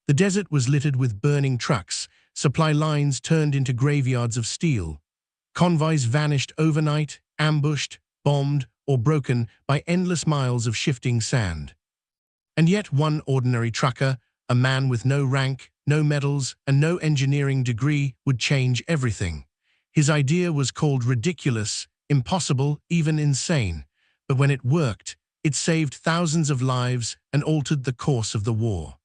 The desert was littered with burning trucks, supply lines turned into graveyards of steel. Convoys vanished overnight, ambushed, bombed, or broken by endless miles of shifting sand. And yet one ordinary trucker, a man with no rank, no medals, and no engineering degree, would change everything. His idea was called ridiculous, impossible, even insane. But when it worked, it saved thousands of lives and altered the course of the war.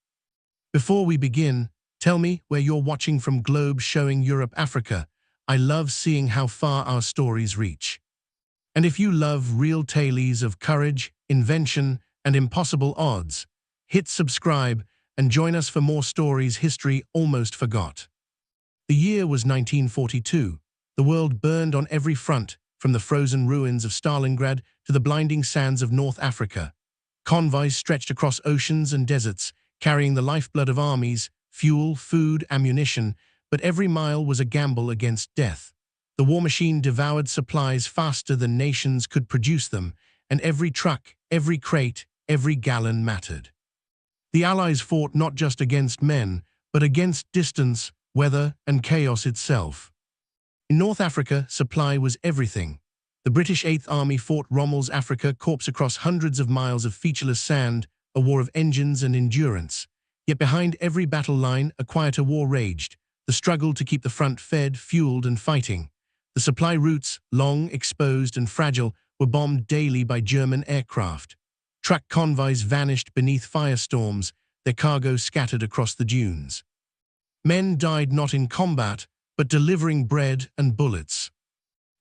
Before we begin, tell me where you're watching from. Globe showing Europe, Africa. I love seeing how far our stories reach. And if you love real tales of courage, invention, and impossible odds, hit subscribe and join us for more stories history almost forgot. The year was 1942. The world burned on every front, from the frozen ruins of Stalingrad to the blinding sands of North Africa. Convoys stretched across oceans and deserts, carrying the lifeblood of armies, fuel, food, ammunition, but every mile was a gamble against death. The war machine devoured supplies faster than nations could produce them, and every truck, every crate, every gallon mattered. The Allies fought not just against men, but against distance, weather, and chaos itself. In North Africa, supply was everything. The British 8th Army fought Rommel's Afrika Korps across hundreds of miles of featureless sand, a war of engines and endurance. Yet behind every battle line, a quieter war raged, the struggle to keep the front fed, fueled, and fighting. The supply routes, long, exposed, and fragile, were bombed daily by German aircraft. Truck convoys vanished beneath firestorms, their cargo scattered across the dunes. Men died not in combat, but delivering bread and bullets.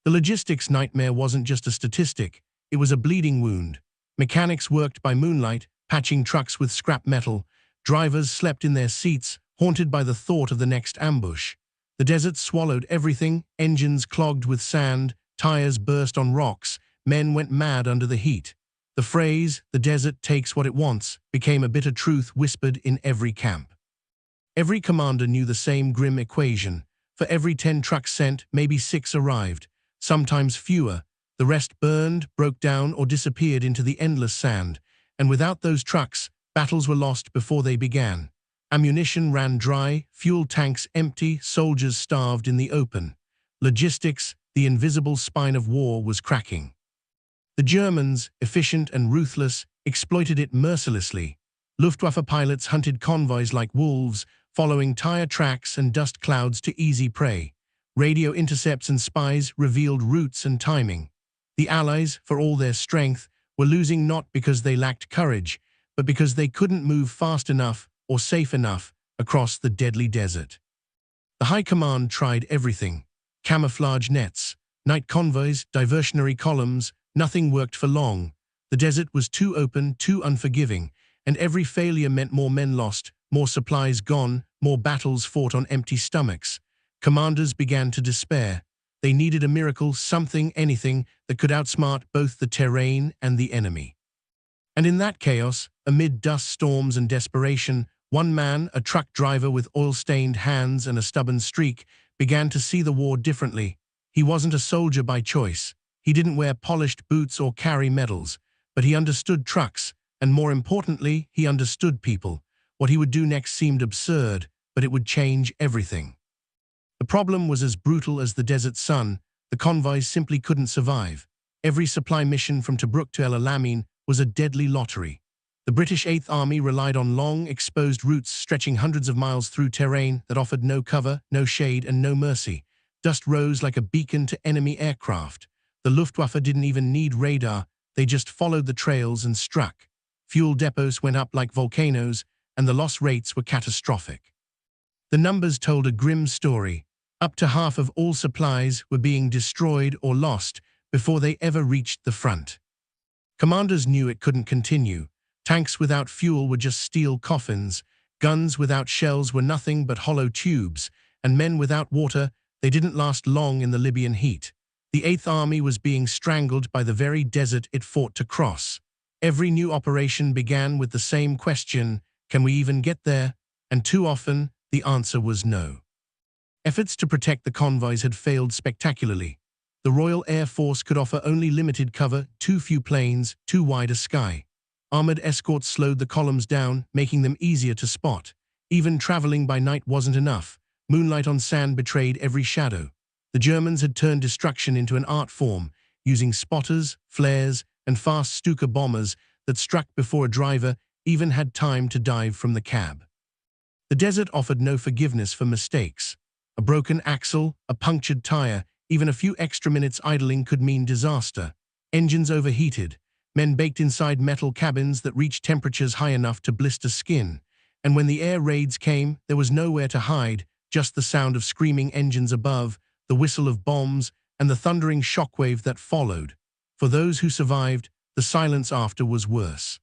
The logistics nightmare wasn't just a statistic, it was a bleeding wound. Mechanics worked by moonlight, patching trucks with scrap metal. Drivers slept in their seats, haunted by the thought of the next ambush. The desert swallowed everything, engines clogged with sand, tires burst on rocks, men went mad under the heat. The phrase, "the desert takes what it wants," became a bitter truth whispered in every camp. Every commander knew the same grim equation. For every 10 trucks sent, maybe 6 arrived, sometimes fewer. The rest burned, broke down, or disappeared into the endless sand. And without those trucks, battles were lost before they began. Ammunition ran dry, fuel tanks empty, soldiers starved in the open. Logistics, the invisible spine of war, was cracking. The Germans, efficient and ruthless, exploited it mercilessly. Luftwaffe pilots hunted convoys like wolves, following tire tracks and dust clouds to easy prey. Radio intercepts and spies revealed routes and timing. The Allies, for all their strength, were losing not because they lacked courage, but because they couldn't move fast enough or safe enough across the deadly desert. The High Command tried everything: camouflage nets, night convoys, diversionary columns. Nothing worked for long. The desert was too open, too unforgiving, and every failure meant more men lost, more supplies gone, more battles fought on empty stomachs. Commanders began to despair. They needed a miracle, something, anything, that could outsmart both the terrain and the enemy. And in that chaos, amid dust storms and desperation, one man, a truck driver with oil-stained hands and a stubborn streak, began to see the war differently. He wasn't a soldier by choice. He didn't wear polished boots or carry medals, but he understood trucks, and more importantly, he understood people. What he would do next seemed absurd, but it would change everything. The problem was as brutal as the desert sun. The convoys simply couldn't survive. Every supply mission from Tobruk to El Alamein was a deadly lottery. The British 8th Army relied on long, exposed routes stretching hundreds of miles through terrain that offered no cover, no shade, and no mercy. Dust rose like a beacon to enemy aircraft. The Luftwaffe didn't even need radar, they just followed the trails and struck. Fuel depots went up like volcanoes, and the loss rates were catastrophic. The numbers told a grim story. Up to half of all supplies were being destroyed or lost before they ever reached the front. Commanders knew it couldn't continue. Tanks without fuel were just steel coffins, guns without shells were nothing but hollow tubes, and men without water, they didn't last long in the Libyan heat. The 8th Army was being strangled by the very desert it fought to cross. Every new operation began with the same question: can we even get there? And too often, the answer was no. Efforts to protect the convoys had failed spectacularly. The Royal Air Force could offer only limited cover, too few planes, too wide a sky. Armored escorts slowed the columns down, making them easier to spot. Even traveling by night wasn't enough. Moonlight on sand betrayed every shadow. The Germans had turned destruction into an art form, using spotters, flares, and fast Stuka bombers that struck before a driver even had time to dive from the cab. The desert offered no forgiveness for mistakes. A broken axle, a punctured tire, even a few extra minutes idling could mean disaster. Engines overheated, men baked inside metal cabins that reached temperatures high enough to blister skin. And when the air raids came, there was nowhere to hide, just the sound of screaming engines above, the whistle of bombs, and the thundering shockwave that followed. For those who survived, the silence after was worse.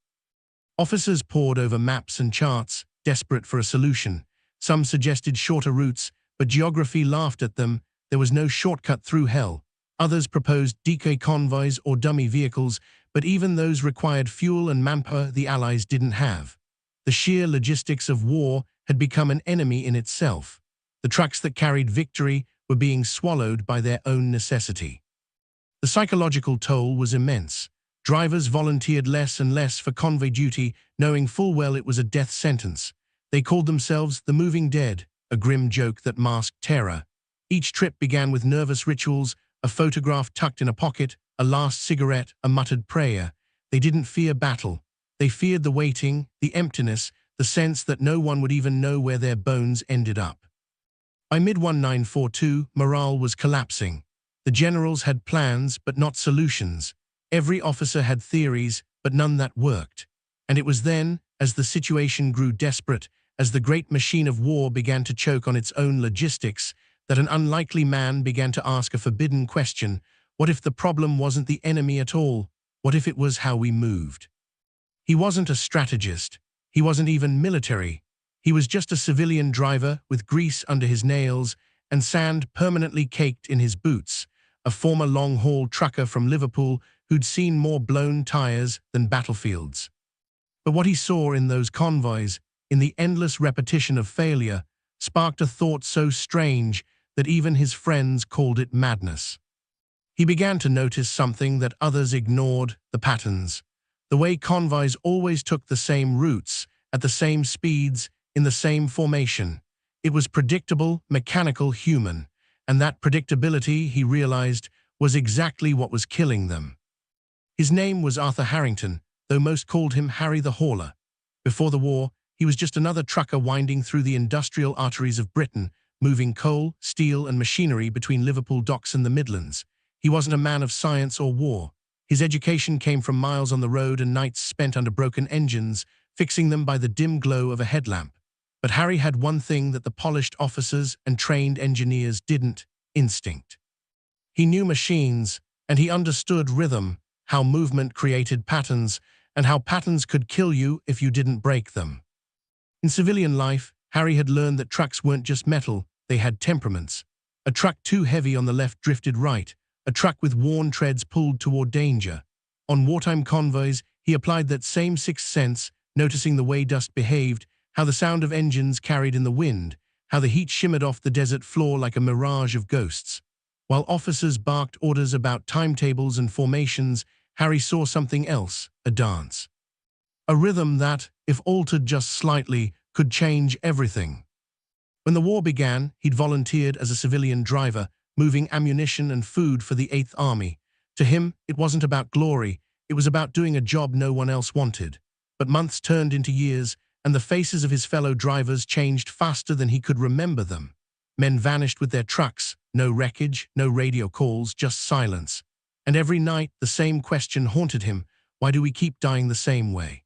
Officers pored over maps and charts, desperate for a solution. Some suggested shorter routes, but geography laughed at them. There was no shortcut through hell. Others proposed decoy convoys or dummy vehicles, but even those required fuel and manpower the Allies didn't have. The sheer logistics of war had become an enemy in itself. The trucks that carried victory were being swallowed by their own necessity. The psychological toll was immense. Drivers volunteered less and less for convoy duty, knowing full well it was a death sentence. They called themselves the moving dead, a grim joke that masked terror. Each trip began with nervous rituals, a photograph tucked in a pocket, a last cigarette, a muttered prayer. They didn't fear battle. They feared the waiting, the emptiness, the sense that no one would even know where their bones ended up. By mid-1942, morale was collapsing. The generals had plans, but not solutions. Every officer had theories, but none that worked. And it was then, as the situation grew desperate, as the great machine of war began to choke on its own logistics, that an unlikely man began to ask a forbidden question. What if the problem wasn't the enemy at all? What if it was how we moved? He wasn't a strategist. He wasn't even military. He was just a civilian driver with grease under his nails and sand permanently caked in his boots, a former long-haul trucker from Liverpool who'd seen more blown tires than battlefields. But what he saw in those convoys, in the endless repetition of failure, sparked a thought so strange that even his friends called it madness. He began to notice something that others ignored: the patterns. The way convoys always took the same routes, at the same speeds, in the same formation. It was predictable, mechanical, human. And that predictability, he realized, was exactly what was killing them. His name was Arthur Harrington, though most called him Harry the Hauler. Before the war, he was just another trucker winding through the industrial arteries of Britain, moving coal, steel, and machinery between Liverpool docks and the Midlands. He wasn't a man of science or war. His education came from miles on the road and nights spent under broken engines, fixing them by the dim glow of a headlamp. But Harry had one thing that the polished officers and trained engineers didn't: instinct. He knew machines, and he understood rhythm, how movement created patterns, and how patterns could kill you if you didn't break them. In civilian life, Harry had learned that trucks weren't just metal, they had temperaments. A truck too heavy on the left drifted right, a truck with worn treads pulled toward danger. On wartime convoys, he applied that same sixth sense, noticing the way dust behaved, how the sound of engines carried in the wind, how the heat shimmered off the desert floor like a mirage of ghosts. While officers barked orders about timetables and formations, Harry saw something else: a dance. A rhythm that, if altered just slightly, could change everything. When the war began, he'd volunteered as a civilian driver, moving ammunition and food for the 8th Army. To him, it wasn't about glory, it was about doing a job no one else wanted. But months turned into years, and the faces of his fellow drivers changed faster than he could remember them. Men vanished with their trucks, no wreckage, no radio calls, just silence. And every night, the same question haunted him: why do we keep dying the same way?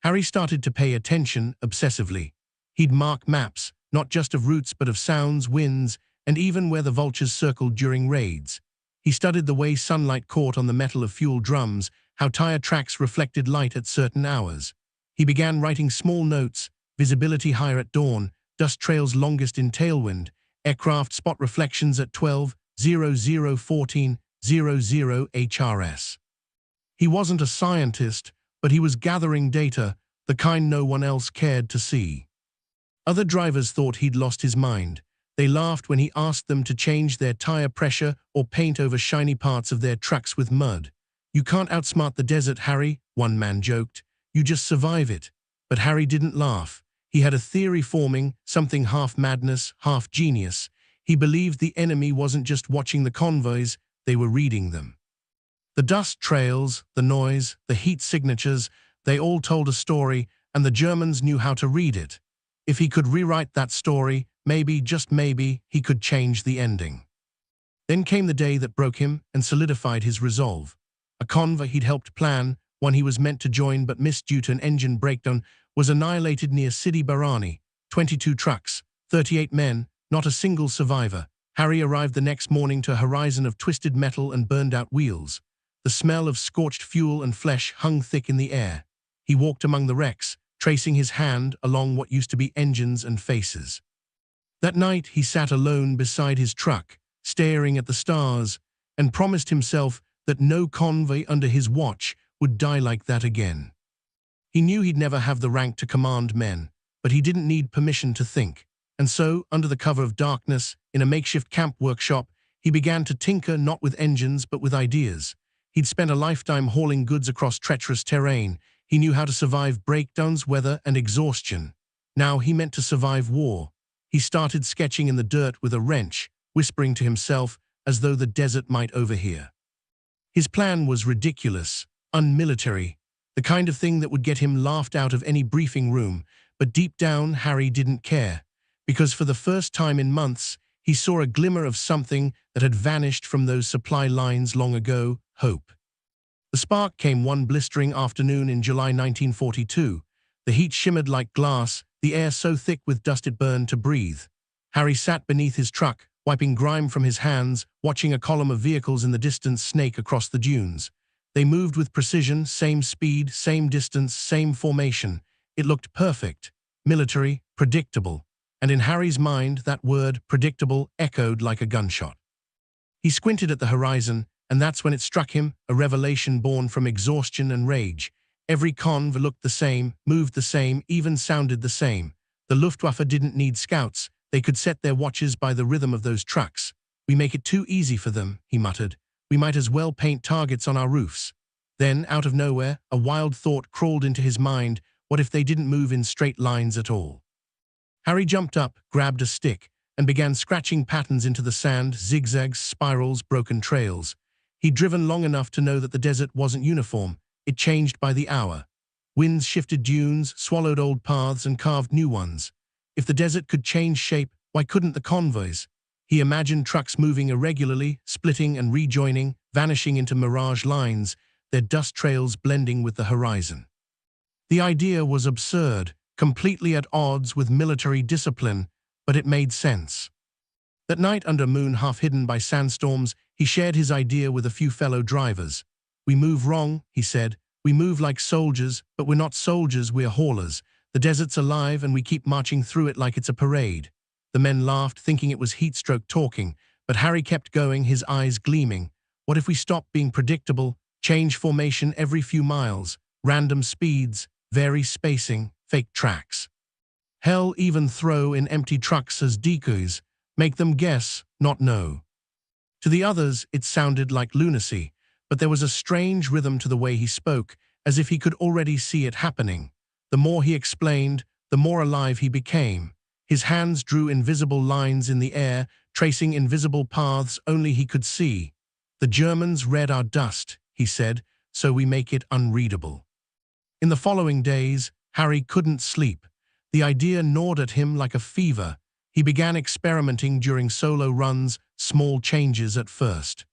Harry started to pay attention obsessively. He'd mark maps, not just of routes but of sounds, winds, and even where the vultures circled during raids. He studied the way sunlight caught on the metal of fuel drums, how tire tracks reflected light at certain hours. He began writing small notes: visibility higher at dawn, dust trails longest in tailwind, aircraft spot reflections at 12:00:14:00 HRS. He wasn't a scientist, but he was gathering data, the kind no one else cared to see. Other drivers thought he'd lost his mind. They laughed when he asked them to change their tire pressure or paint over shiny parts of their trucks with mud. "You can't outsmart the desert, Harry," one man joked. "You just survive it." But Harry didn't laugh. He had a theory forming, something half madness, half genius. He believed the enemy wasn't just watching the convoys, they were reading them. The dust trails, the noise, the heat signatures, they all told a story, and the Germans knew how to read it. If he could rewrite that story, maybe, just maybe, he could change the ending. Then came the day that broke him and solidified his resolve. A convoy he'd helped plan, one he was meant to join but missed due to an engine breakdown, was annihilated near Sidi Barrani. 22 trucks, 38 men, not a single survivor. Harry arrived the next morning to a horizon of twisted metal and burned-out wheels. The smell of scorched fuel and flesh hung thick in the air. He walked among the wrecks, tracing his hand along what used to be engines and faces. That night he sat alone beside his truck, staring at the stars, and promised himself that no convoy under his watch would die like that again. He knew he'd never have the rank to command men, but he didn't need permission to think. And so, under the cover of darkness, in a makeshift camp workshop, he began to tinker not with engines but with ideas. He'd spent a lifetime hauling goods across treacherous terrain. He knew how to survive breakdowns, weather, and exhaustion. Now he meant to survive war. He started sketching in the dirt with a wrench, whispering to himself as though the desert might overhear. His plan was ridiculous, unmilitary, the kind of thing that would get him laughed out of any briefing room, but deep down Harry didn't care, because for the first time in months he saw a glimmer of something that had vanished from those supply lines long ago: hope. The spark came one blistering afternoon in July 1942. The heat shimmered like glass, the air so thick with dust it burned to breathe. Harry sat beneath his truck, wiping grime from his hands, watching a column of vehicles in the distance snake across the dunes. They moved with precision, same speed, same distance, same formation. It looked perfect, military, predictable. And in Harry's mind, that word, predictable, echoed like a gunshot. He squinted at the horizon, and that's when it struck him, a revelation born from exhaustion and rage. Every convoy looked the same, moved the same, even sounded the same. The Luftwaffe didn't need scouts. They could set their watches by the rhythm of those trucks. "We make it too easy for them," he muttered. "We might as well paint targets on our roofs." Then, out of nowhere, a wild thought crawled into his mind. What if they didn't move in straight lines at all? Harry jumped up, grabbed a stick, and began scratching patterns into the sand, zigzags, spirals, broken trails. He'd driven long enough to know that the desert wasn't uniform. It changed by the hour. Winds shifted dunes, swallowed old paths, and carved new ones. If the desert could change shape, why couldn't the convoys? He imagined trucks moving irregularly, splitting and rejoining, vanishing into mirage lines, their dust trails blending with the horizon. The idea was absurd, completely at odds with military discipline, but it made sense. That night, under a moon half hidden by sandstorms, he shared his idea with a few fellow drivers. "We move wrong," he said. "We move like soldiers, but we're not soldiers, we're haulers. The desert's alive and we keep marching through it like it's a parade." The men laughed, thinking it was heat-stroke talking, but Harry kept going, his eyes gleaming. What if we stopped being predictable, change formation every few miles, random speeds, vary spacing, fake tracks? Hell, even throw in empty trucks as decoys, make them guess, not know. To the others, it sounded like lunacy, but there was a strange rhythm to the way he spoke, as if he could already see it happening. The more he explained, the more alive he became. His hands drew invisible lines in the air, tracing invisible paths only he could see. "The Germans read our dust," he said, "so we make it unreadable." In the following days, Harry couldn't sleep. The idea gnawed at him like a fever. He began experimenting during solo runs, small changes at first.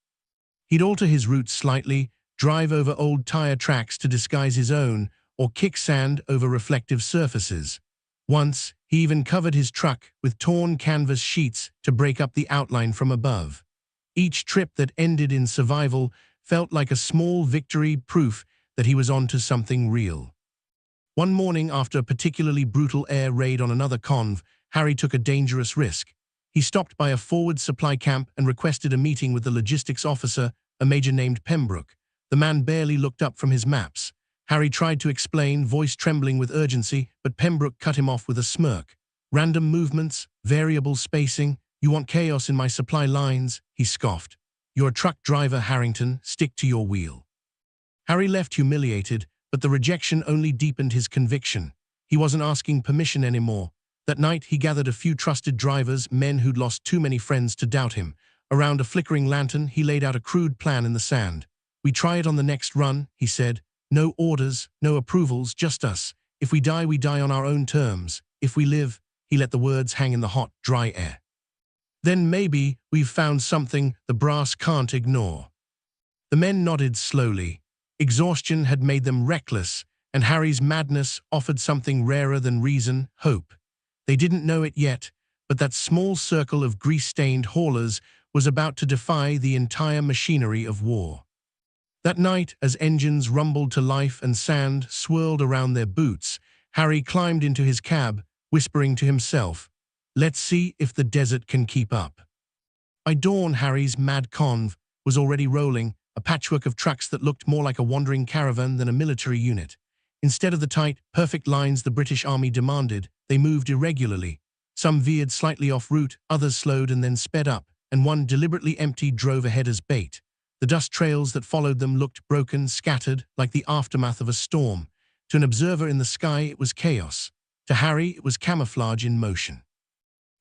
He'd alter his route slightly, drive over old tire tracks to disguise his own, or kick sand over reflective surfaces. Once, he even covered his truck with torn canvas sheets to break up the outline from above. Each trip that ended in survival felt like a small victory, proof that he was onto something real. One morning, after a particularly brutal air raid on another conv, Harry took a dangerous risk. He stopped by a forward supply camp and requested a meeting with the logistics officer, a major named Pembroke. The man barely looked up from his maps. Harry tried to explain, voice trembling with urgency, but Pembroke cut him off with a smirk. "Random movements, variable spacing, you want chaos in my supply lines," he scoffed. "You're a truck driver, Harrington, stick to your wheel." Harry left humiliated, but the rejection only deepened his conviction. He wasn't asking permission anymore. That night, he gathered a few trusted drivers, men who'd lost too many friends to doubt him. Around a flickering lantern, he laid out a crude plan in the sand. "We try it on the next run," he said. "No orders, no approvals, just us. If we die on our own terms. If we live," he let the words hang in the hot, dry air. "Then maybe we've found something the brass can't ignore." The men nodded slowly. Exhaustion had made them reckless, and Harry's madness offered something rarer than reason, hope. They didn't know it yet, but that small circle of grease-stained haulers was about to defy the entire machinery of war. That night, as engines rumbled to life and sand swirled around their boots, Harry climbed into his cab, whispering to himself, "Let's see if the desert can keep up." By dawn, Harry's mad conv was already rolling, a patchwork of trucks that looked more like a wandering caravan than a military unit. Instead of the tight, perfect lines the British Army demanded, they moved irregularly. Some veered slightly off route, others slowed and then sped up, and one deliberately empty drove ahead as bait. The dust trails that followed them looked broken, scattered, like the aftermath of a storm. To an observer in the sky, it was chaos. To Harry, it was camouflage in motion.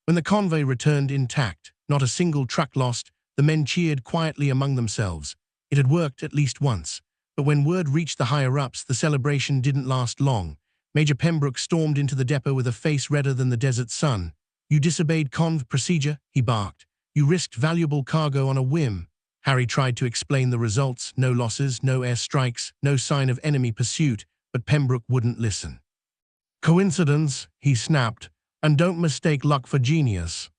When the convoy returned intact, not a single truck lost, the men cheered quietly among themselves. It had worked at least once. But when word reached the higher-ups, the celebration didn't last long. Major Pembroke stormed into the depot with a face redder than the desert sun. "You disobeyed conv procedure," he barked. "You risked valuable cargo on a whim." Harry tried to explain the results: no losses, no air strikes, no sign of enemy pursuit, but Pembroke wouldn't listen. "Coincidence," he snapped, "and don't mistake luck for genius."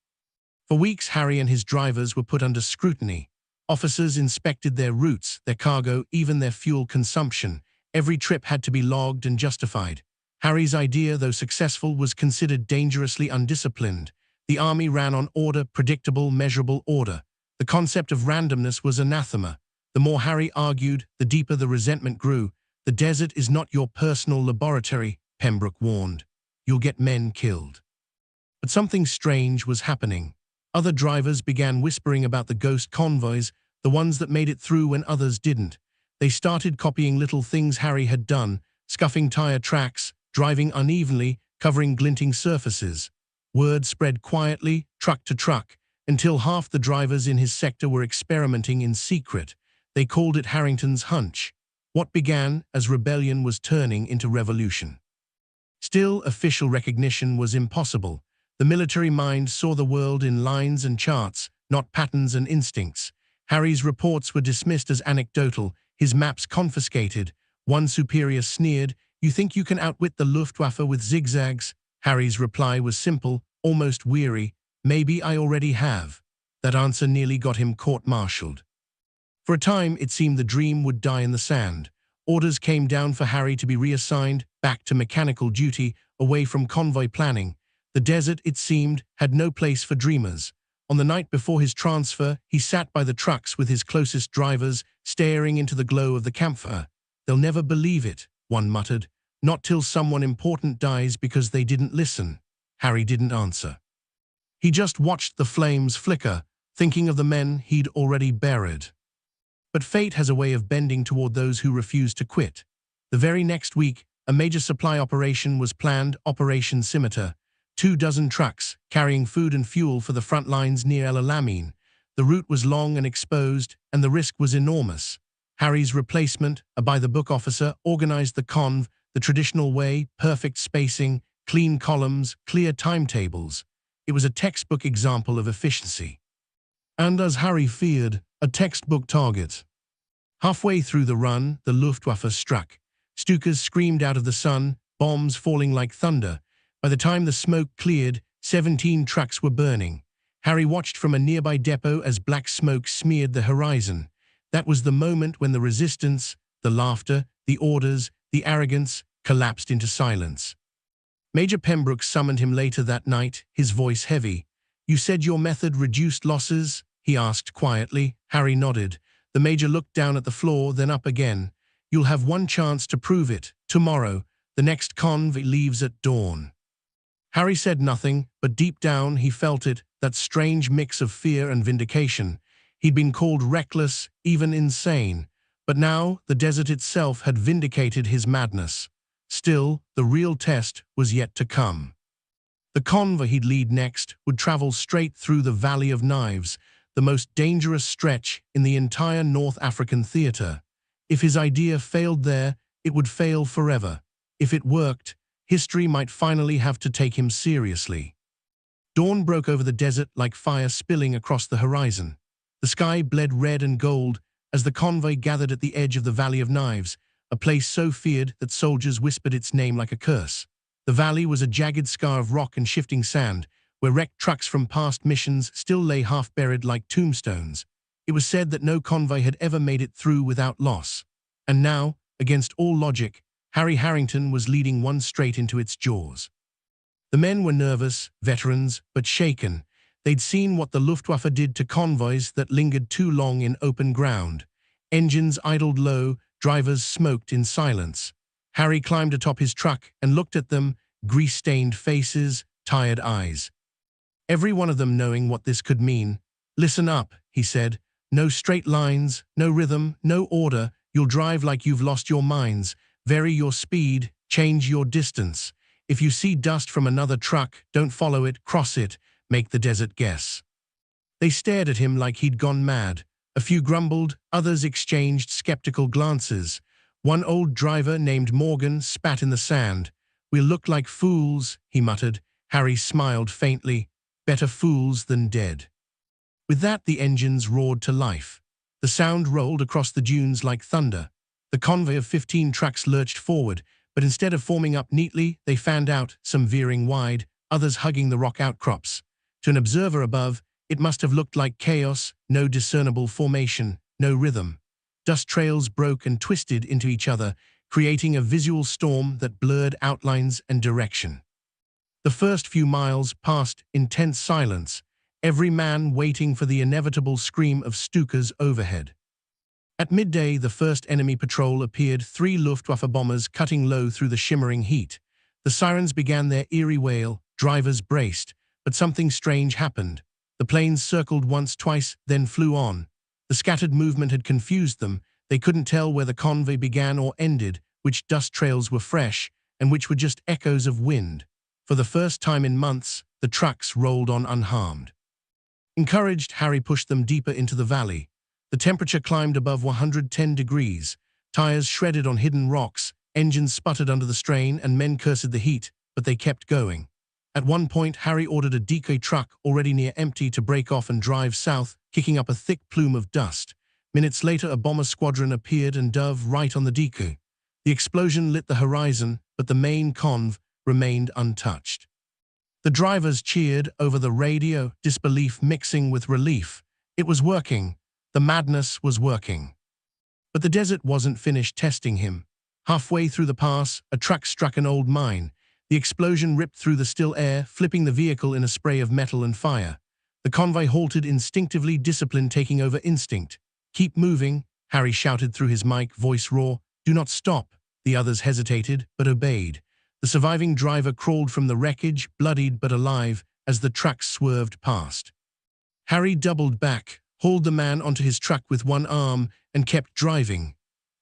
For weeks, Harry and his drivers were put under scrutiny. Officers inspected their routes, their cargo, even their fuel consumption. Every trip had to be logged and justified. Harry's idea, though successful, was considered dangerously undisciplined. The army ran on order, predictable, measurable order. The concept of randomness was anathema. The more Harry argued, the deeper the resentment grew. "The desert is not your personal laboratory," Pembroke warned. "You'll get men killed." But something strange was happening. Other drivers began whispering about the ghost convoys, the ones that made it through when others didn't. They started copying little things Harry had done, scuffing tire tracks, driving unevenly, covering glinting surfaces. Word spread quietly, truck to truck, until half the drivers in his sector were experimenting in secret. They called it Harrington's hunch. What began as rebellion was turning into revolution. Still, official recognition was impossible. The military mind saw the world in lines and charts, not patterns and instincts. Harry's reports were dismissed as anecdotal, his maps confiscated. One superior sneered, "You think you can outwit the Luftwaffe with zigzags?" Harry's reply was simple, almost weary, "Maybe I already have." That answer nearly got him court-martialed. For a time, it seemed the dream would die in the sand. Orders came down for Harry to be reassigned, back to mechanical duty, away from convoy planning. The desert, it seemed, had no place for dreamers. On the night before his transfer, he sat by the trucks with his closest drivers, staring into the glow of the campfire. "They'll never believe it," one muttered. "Not till someone important dies because they didn't listen." Harry didn't answer. He just watched the flames flicker, thinking of the men he'd already buried. But fate has a way of bending toward those who refuse to quit. The very next week, a major supply operation was planned, Operation Scimitar. 24 trucks, carrying food and fuel for the front lines near El Alamein. The route was long and exposed, and the risk was enormous. Harry's replacement, a by-the-book officer, organized the conv the traditional way: perfect spacing, clean columns, clear timetables. It was a textbook example of efficiency. And as Harry feared, a textbook target. Halfway through the run, the Luftwaffe struck. Stukas screamed out of the sun, bombs falling like thunder. By the time the smoke cleared, 17 trucks were burning. Harry watched from a nearby depot as black smoke smeared the horizon. That was the moment when the resistance, the laughter, the orders, the arrogance collapsed into silence. Major Pembroke summoned him later that night, his voice heavy. "You said your method reduced losses?" he asked quietly. Harry nodded. The major looked down at the floor, then up again. "You'll have one chance to prove it. Tomorrow. The next conv leaves at dawn." Harry said nothing, but deep down he felt it, that strange mix of fear and vindication. He'd been called reckless, even insane. But now the desert itself had vindicated his madness. Still, the real test was yet to come. The convoy he'd lead next would travel straight through the Valley of Knives, the most dangerous stretch in the entire North African theater. If his idea failed there, it would fail forever. If it worked, history might finally have to take him seriously. Dawn broke over the desert like fire spilling across the horizon. The sky bled red and gold as the convoy gathered at the edge of the Valley of Knives, a place so feared that soldiers whispered its name like a curse. The valley was a jagged scar of rock and shifting sand, where wrecked trucks from past missions still lay half-buried like tombstones. It was said that no convoy had ever made it through without loss. And now, against all logic, Harry Harrington was leading one straight into its jaws. The men were nervous, veterans, but shaken. They'd seen what the Luftwaffe did to convoys that lingered too long in open ground. Engines idled low, drivers smoked in silence. Harry climbed atop his truck and looked at them, grease-stained faces, tired eyes. Every one of them knowing what this could mean. "Listen up," he said. "No straight lines, no rhythm, no order. You'll drive like you've lost your minds. Vary your speed, change your distance. If you see dust from another truck, don't follow it, cross it, make the desert guess." They stared at him like he'd gone mad. A few grumbled, others exchanged skeptical glances. One old driver named Morgan spat in the sand. "We'll look like fools," he muttered. Harry smiled faintly. Better fools than dead. With that, the engines roared to life. The sound rolled across the dunes like thunder. The convoy of 15 trucks lurched forward, but instead of forming up neatly, they fanned out, some veering wide, others hugging the rock outcrops. To an observer above, it must have looked like chaos, no discernible formation, no rhythm. Dust trails broke and twisted into each other, creating a visual storm that blurred outlines and direction. The first few miles passed in tense silence, every man waiting for the inevitable scream of Stuka's overhead. At midday, the first enemy patrol appeared, 3 Luftwaffe bombers cutting low through the shimmering heat. The sirens began their eerie wail, drivers braced, but something strange happened. The planes circled once, twice, then flew on. The scattered movement had confused them. They couldn't tell where the convoy began or ended, which dust trails were fresh, and which were just echoes of wind. For the first time in months, the trucks rolled on unharmed. Encouraged, Harry pushed them deeper into the valley. The temperature climbed above 110 degrees. Tires shredded on hidden rocks, engines sputtered under the strain, and men cursed the heat, but they kept going. At one point, Harry ordered a decoy truck, already near empty, to break off and drive south, kicking up a thick plume of dust. Minutes later, a bomber squadron appeared and dove right on the decoy. The explosion lit the horizon, but the main conv remained untouched. The drivers cheered over the radio, disbelief mixing with relief. It was working. The madness was working. But the desert wasn't finished testing him. Halfway through the pass, a truck struck an old mine. The explosion ripped through the still air, flipping the vehicle in a spray of metal and fire. The convoy halted instinctively, discipline taking over instinct. "Keep moving," Harry shouted through his mic, voice raw. "Do not stop." The others hesitated, but obeyed. The surviving driver crawled from the wreckage, bloodied but alive, as the truck swerved past. Harry doubled back, hauled the man onto his truck with one arm, and kept driving.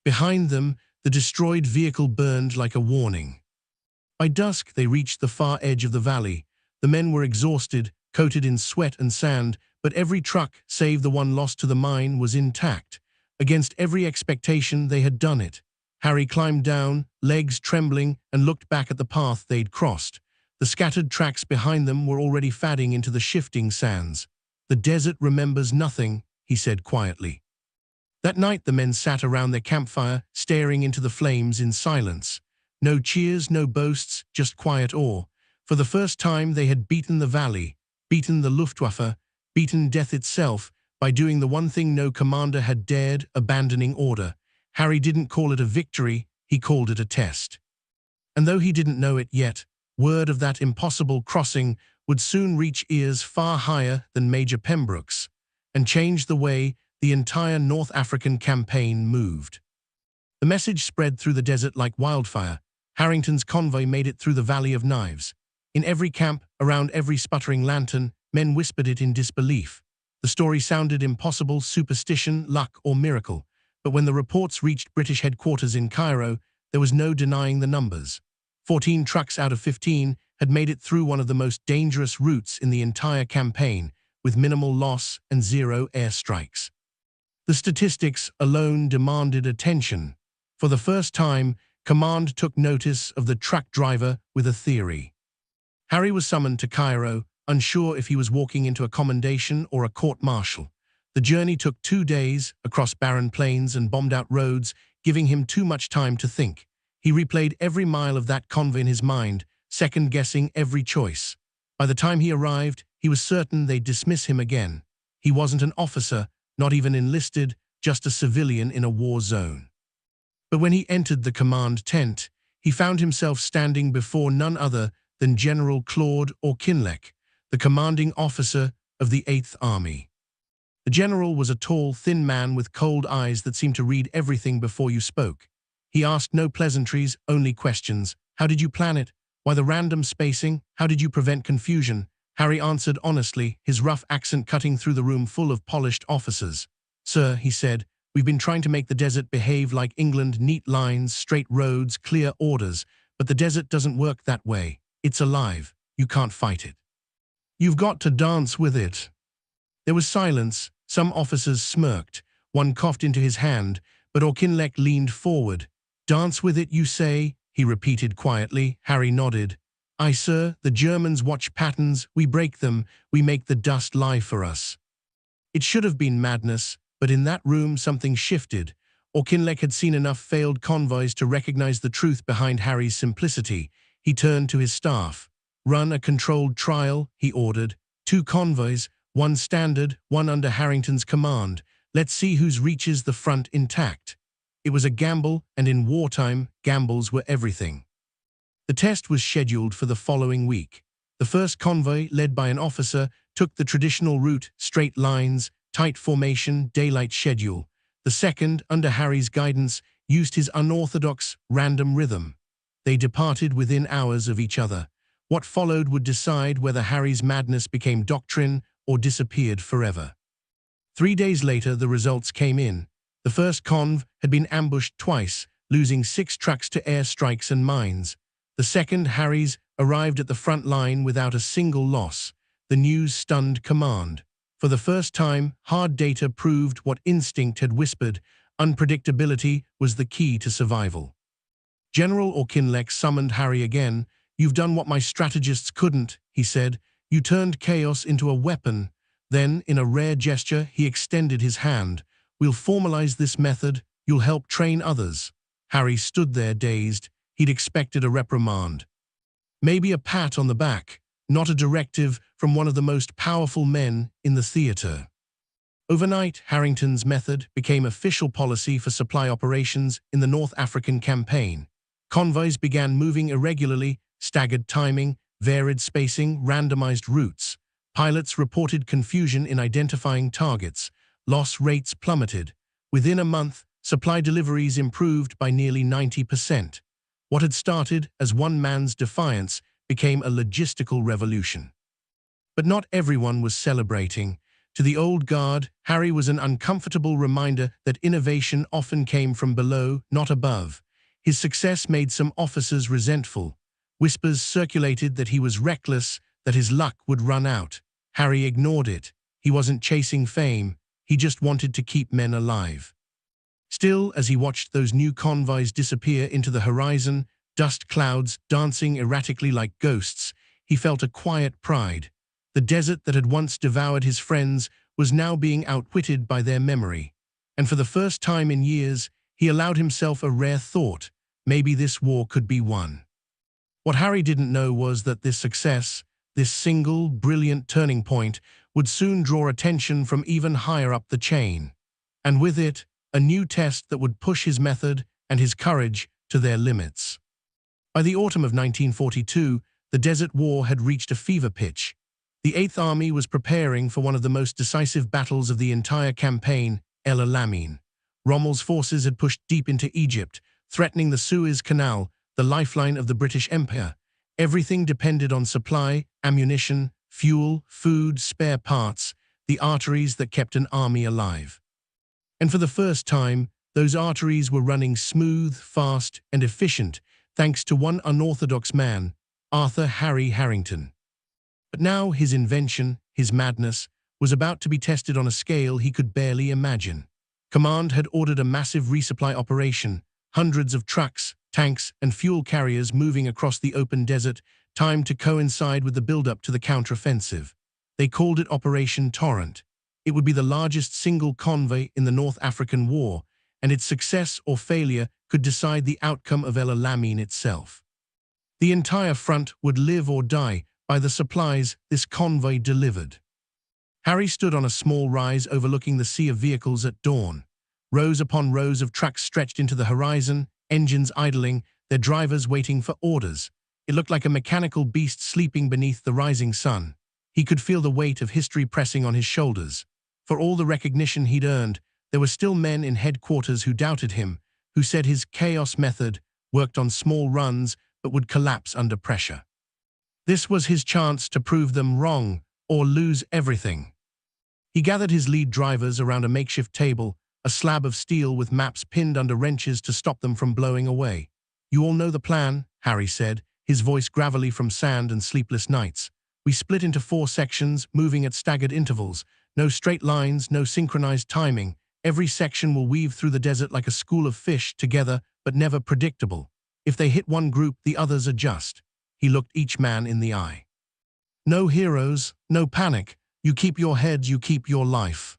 Behind them, the destroyed vehicle burned like a warning. By dusk, they reached the far edge of the valley. The men were exhausted, coated in sweat and sand, but every truck, save the one lost to the mine, was intact. Against every expectation, they had done it. Harry climbed down, legs trembling, and looked back at the path they'd crossed. The scattered tracks behind them were already fading into the shifting sands. "The desert remembers nothing," he said quietly. That night, the men sat around their campfire, staring into the flames in silence. No cheers, no boasts, just quiet awe. For the first time, they had beaten the valley, beaten the Luftwaffe, beaten death itself, by doing the one thing no commander had dared, abandoning order. Harry didn't call it a victory, he called it a test. And though he didn't know it yet, word of that impossible crossing would soon reach ears far higher than Major Pembroke's, and change the way the entire North African campaign moved. The message spread through the desert like wildfire. Harrington's convoy made it through the Valley of Knives. In every camp, around every sputtering lantern, men whispered it in disbelief. The story sounded impossible, superstition, luck, or miracle. But when the reports reached British headquarters in Cairo, There was no denying the numbers. 14 trucks out of 15 had made it through one of the most dangerous routes in the entire campaign, with minimal loss and 0 airstrikes. The statistics alone demanded attention. For the first time, command took notice of the truck driver with a theory. Harry was summoned to Cairo, unsure if he was walking into a commendation or a court-martial. The journey took 2 days, across barren plains and bombed-out roads, giving him too much time to think. He replayed every mile of that convoy in his mind, second-guessing every choice. By the time he arrived, he was certain they'd dismiss him again. He wasn't an officer, not even enlisted, just a civilian in a war zone. But when he entered the command tent, he found himself standing before none other than General Claude Auchinleck, the commanding officer of the 8th Army. The general was a tall, thin man with cold eyes that seemed to read everything before you spoke. He asked no pleasantries, only questions. How did you plan it? Why the random spacing? How did you prevent confusion? Harry answered honestly, his rough accent cutting through the room full of polished officers. Sir, he said, we've been trying to make the desert behave like England, neat lines, straight roads, clear orders, but the desert doesn't work that way. It's alive. You can't fight it. You've got to dance with it. There was silence. Some officers smirked. One coughed into his hand, but Auchinleck leaned forward. Dance with it, you say? He repeated quietly. Harry nodded. Aye, sir, the Germans watch patterns, we break them, we make the dust lie for us. It should have been madness, but in that room something shifted. Auchinleck had seen enough failed convoys to recognize the truth behind Harry's simplicity. He turned to his staff. Run a controlled trial, he ordered. 2 convoys, 1 standard, 1 under Harrington's command. Let's see whose reaches the front intact. It was a gamble, and in wartime, gambles were everything. The test was scheduled for the following week. The first convoy, led by an officer, took the traditional route, straight lines, tight formation, daylight schedule. The second, under Harry's guidance, used his unorthodox, random rhythm. They departed within hours of each other. What followed would decide whether Harry's madness became doctrine or disappeared forever. 3 days later, the results came in. The first conv had been ambushed twice, losing 6 trucks to airstrikes and mines. The second, Harry's, arrived at the front line without a single loss. The news stunned command. For the first time, hard data proved what instinct had whispered. Unpredictability was the key to survival. General Auchinleck summoned Harry again. You've done what my strategists couldn't, he said. You turned chaos into a weapon. Then, in a rare gesture, he extended his hand. We'll formalize this method. You'll help train others. Harry stood there dazed. He'd expected a reprimand. Maybe a pat on the back, not a directive from one of the most powerful men in the theater. Overnight, Harrington's method became official policy for supply operations in the North African campaign. Convoys began moving irregularly, staggered timing, varied spacing, randomized routes. Pilots reported confusion in identifying targets. Loss rates plummeted. Within a month, supply deliveries improved by nearly 90%. What had started as one man's defiance became a logistical revolution. But not everyone was celebrating. To the old guard, Harry was an uncomfortable reminder that innovation often came from below, not above. His success made some officers resentful. Whispers circulated that he was reckless, that his luck would run out. Harry ignored it. He wasn't chasing fame. He just wanted to keep men alive. Still, as he watched those new convoys disappear into the horizon, dust clouds dancing erratically like ghosts, he felt a quiet pride. The desert that had once devoured his friends was now being outwitted by their memory. And for the first time in years, he allowed himself a rare thought. Maybe this war could be won. What Harry didn't know was that this success, this single, brilliant turning point, would soon draw attention from even higher up the chain. And with it, a new test that would push his method and his courage to their limits. By the autumn of 1942, the Desert War had reached a fever pitch. The 8th Army was preparing for one of the most decisive battles of the entire campaign, El Alamein. Rommel's forces had pushed deep into Egypt, threatening the Suez Canal, the lifeline of the British Empire. Everything depended on supply, ammunition, fuel, food, spare parts, the arteries that kept an army alive. And for the first time, Those arteries were running smooth, fast, and efficient, thanks to one unorthodox man, Arthur Harry Harrington. But now his invention, his madness, was about to be tested on a scale he could barely imagine. Command had ordered a massive resupply operation, hundreds of trucks, tanks, and fuel carriers moving across the open desert, timed to coincide with the build-up to the counteroffensive. They called it Operation Torrent. It would be the largest single convoy in the North African War, and its success or failure could decide the outcome of El Alamein itself. The entire front would live or die by the supplies this convoy delivered. Harry stood on a small rise overlooking the sea of vehicles at dawn. Rows upon rows of trucks stretched into the horizon, engines idling, their drivers waiting for orders. It looked like a mechanical beast sleeping beneath the rising sun. He could feel the weight of history pressing on his shoulders. For all the recognition he'd earned, there were still men in headquarters who doubted him, who said his chaos method worked on small runs but would collapse under pressure. This was his chance to prove them wrong or lose everything. He gathered his lead drivers around a makeshift table, a slab of steel with maps pinned under wrenches to stop them from blowing away. "You all know the plan," Harry said, his voice gravelly from sand and sleepless nights. "We split into 4 sections, moving at staggered intervals. No straight lines, no synchronized timing. Every section will weave through the desert like a school of fish, together but never predictable. If they hit one group, the others adjust." He looked each man in the eye. "No heroes, no panic. You keep your heads, you keep your life."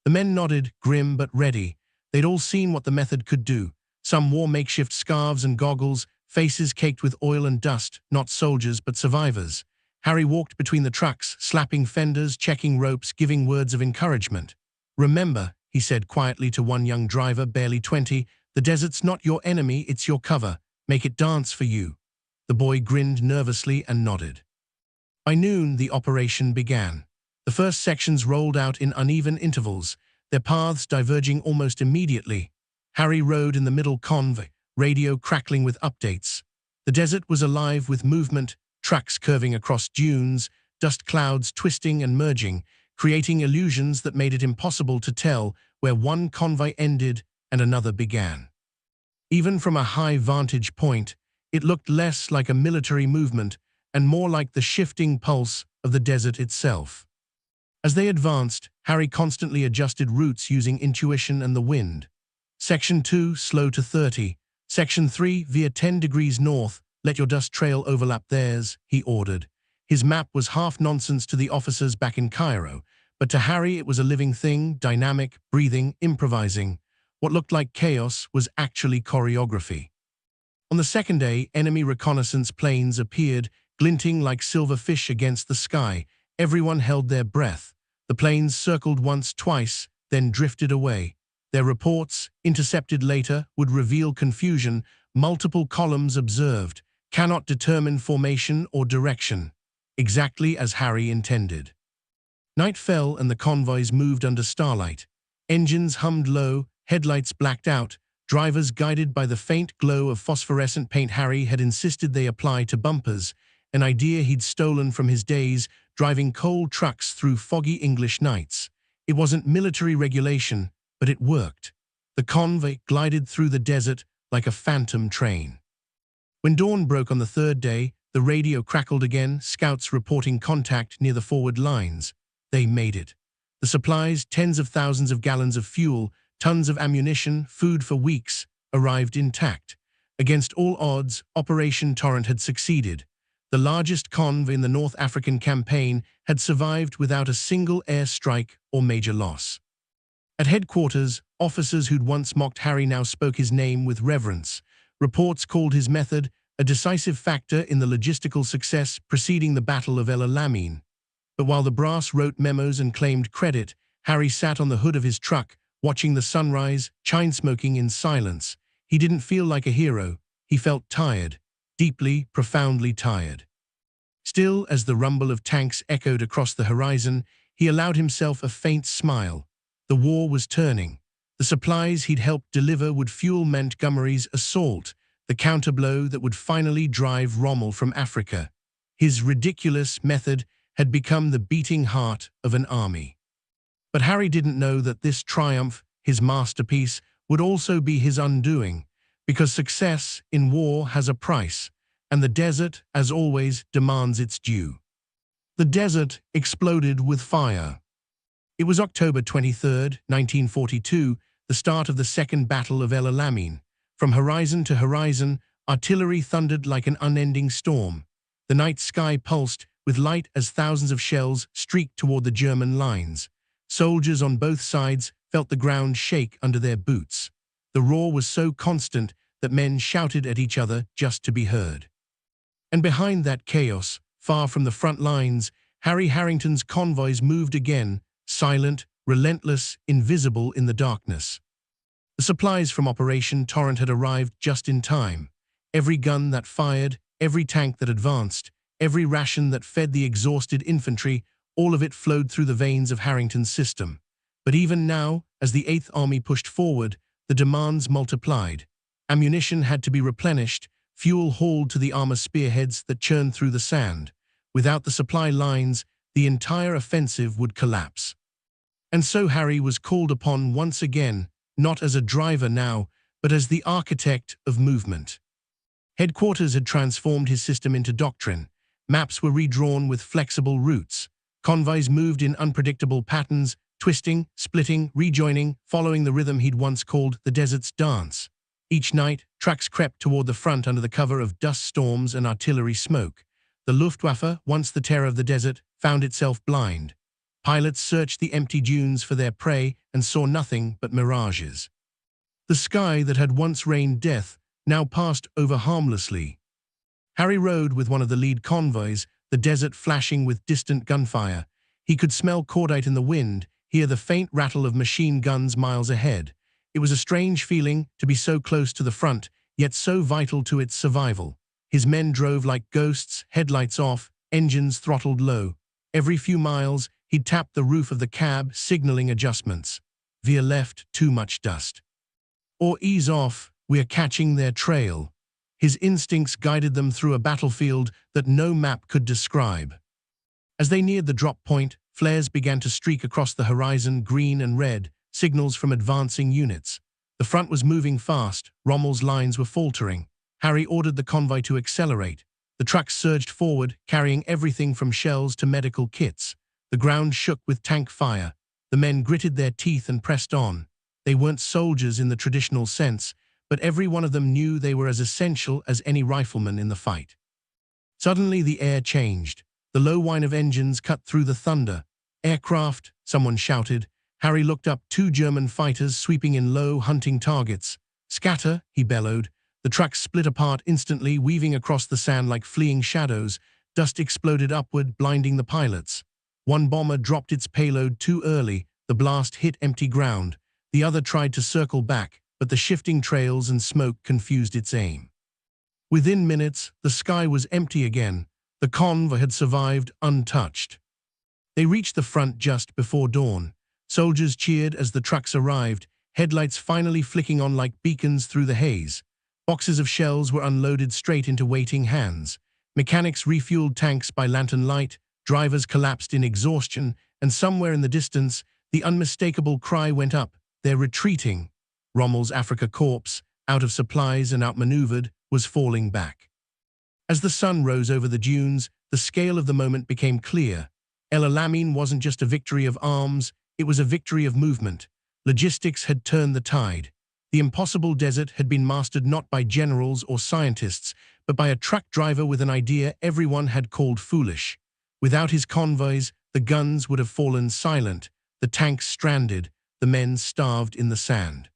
The men nodded, grim but ready. They'd all seen what the method could do. Some wore makeshift scarves and goggles, faces caked with oil and dust, not soldiers but survivors. Harry walked between the trucks, slapping fenders, checking ropes, giving words of encouragement. "Remember," he said quietly to one young driver, barely 20, "the desert's not your enemy, it's your cover. Make it dance for you." The boy grinned nervously and nodded. By noon, the operation began. The first sections rolled out in uneven intervals, their paths diverging almost immediately. Harry rode in the middle convoy, radio crackling with updates. The desert was alive with movement, trucks curving across dunes, dust clouds twisting and merging, creating illusions that made it impossible to tell where one convoy ended and another began. Even from a high vantage point, it looked less like a military movement and more like the shifting pulse of the desert itself. As they advanced, Harry constantly adjusted routes using intuition and the wind. Section 2, slow to 30. Section 3, veer 10 degrees north, let your dust trail overlap theirs, he ordered. His map was half nonsense to the officers back in Cairo, but to Harry it was a living thing, dynamic, breathing, improvising. What looked like chaos was actually choreography. On the second day, enemy reconnaissance planes appeared, glinting like silver fish against the sky. Everyone held their breath. The planes circled once, twice, then drifted away. Their reports, intercepted later, would reveal confusion. Multiple columns observed, cannot determine formation or direction. Exactly as Harry intended. Night fell and the convoys moved under starlight. Engines hummed low, headlights blacked out, drivers guided by the faint glow of phosphorescent paint. Harry had insisted they apply to bumpers, an idea he'd stolen from his days driving coal trucks through foggy English nights. It wasn't military regulation, but it worked. The convoy glided through the desert like a phantom train. When dawn broke on the third day, the radio crackled again, scouts reporting contact near the forward lines. They made it. The supplies, tens of thousands of gallons of fuel, tons of ammunition, food for weeks, arrived intact. Against all odds, Operation Torrent had succeeded. The largest convoy in the North African campaign had survived without a single air strike or major loss. At headquarters, officers who'd once mocked Harry now spoke his name with reverence. Reports called his method a decisive factor in the logistical success preceding the Battle of El Alamein. But while the brass wrote memos and claimed credit, Harry sat on the hood of his truck, watching the sunrise, chain-smoking in silence. He didn't feel like a hero. He felt tired, deeply, profoundly tired. Still, as the rumble of tanks echoed across the horizon, he allowed himself a faint smile. The war was turning. The supplies he'd helped deliver would fuel Montgomery's assault, the counterblow that would finally drive Rommel from Africa. His ridiculous method had become the beating heart of an army. But Harry didn't know that this triumph, his masterpiece, would also be his undoing, because success in war has a price, and the desert, as always, demands its due. The desert exploded with fire. It was October 23, 1942, the start of the Second Battle of El Alamein. From horizon to horizon, artillery thundered like an unending storm. The night sky pulsed with light as thousands of shells streaked toward the German lines. Soldiers on both sides felt the ground shake under their boots. The roar was so constant that men shouted at each other just to be heard. And behind that chaos, far from the front lines, Harry Harrington's convoys moved again, silent, relentless, invisible in the darkness. The supplies from Operation Torrent had arrived just in time. Every gun that fired, every tank that advanced, every ration that fed the exhausted infantry, all of it flowed through the veins of Harrington's system. But even now, as the Eighth Army pushed forward, the demands multiplied. Ammunition had to be replenished, fuel hauled to the armor spearheads that churned through the sand. Without the supply lines, the entire offensive would collapse. And so Harry was called upon once again, not as a driver now, but as the architect of movement. Headquarters had transformed his system into doctrine. Maps were redrawn with flexible routes. Convoys moved in unpredictable patterns, twisting, splitting, rejoining, following the rhythm he'd once called the desert's dance. Each night, trucks crept toward the front under the cover of dust storms and artillery smoke. The Luftwaffe, once the terror of the desert, found itself blind. Pilots searched the empty dunes for their prey and saw nothing but mirages. The sky that had once rained death now passed over harmlessly. Harry rode with one of the lead convoys, the desert flashing with distant gunfire. He could smell cordite in the wind, hear the faint rattle of machine guns miles ahead. It was a strange feeling to be so close to the front, yet so vital to its survival. His men drove like ghosts, headlights off, engines throttled low. Every few miles, he'd tap the roof of the cab, signaling adjustments. Veer left, too much dust. Or ease off, we're catching their trail. His instincts guided them through a battlefield that no map could describe. As they neared the drop point, flares began to streak across the horizon, green and red, signals from advancing units. The front was moving fast, Rommel's lines were faltering. Harry ordered the convoy to accelerate. The trucks surged forward, carrying everything from shells to medical kits. The ground shook with tank fire. The men gritted their teeth and pressed on. They weren't soldiers in the traditional sense, but every one of them knew they were as essential as any rifleman in the fight. Suddenly the air changed. The low whine of engines cut through the thunder. Aircraft, someone shouted. Harry looked up, 2 German fighters sweeping in low, hunting targets. Scatter, he bellowed. The trucks split apart instantly, weaving across the sand like fleeing shadows. Dust exploded upward, blinding the pilots. One bomber dropped its payload too early. The blast hit empty ground. The other tried to circle back, but the shifting trails and smoke confused its aim. Within minutes, the sky was empty again. The convoy had survived untouched. They reached the front just before dawn. Soldiers cheered as the trucks arrived, headlights finally flicking on like beacons through the haze. Boxes of shells were unloaded straight into waiting hands. Mechanics refueled tanks by lantern light, drivers collapsed in exhaustion, and somewhere in the distance, the unmistakable cry went up, "They're retreating." Rommel's Afrika Korps, out of supplies and outmaneuvered, was falling back. As the sun rose over the dunes, the scale of the moment became clear. El Alamein wasn't just a victory of arms, it was a victory of movement. Logistics had turned the tide. The impossible desert had been mastered not by generals or scientists, but by a truck driver with an idea everyone had called foolish. Without his convoys, the guns would have fallen silent, the tanks stranded, the men starved in the sand.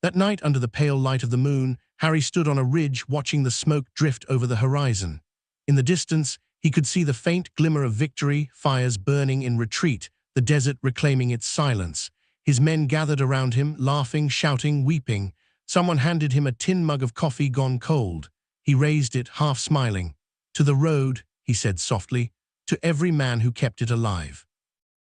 That night, under the pale light of the moon, Harry stood on a ridge watching the smoke drift over the horizon. In the distance, he could see the faint glimmer of victory, fires burning in retreat, the desert reclaiming its silence. His men gathered around him, laughing, shouting, weeping. Someone handed him a tin mug of coffee gone cold. He raised it, half smiling. "To the road," he said softly, "to every man who kept it alive."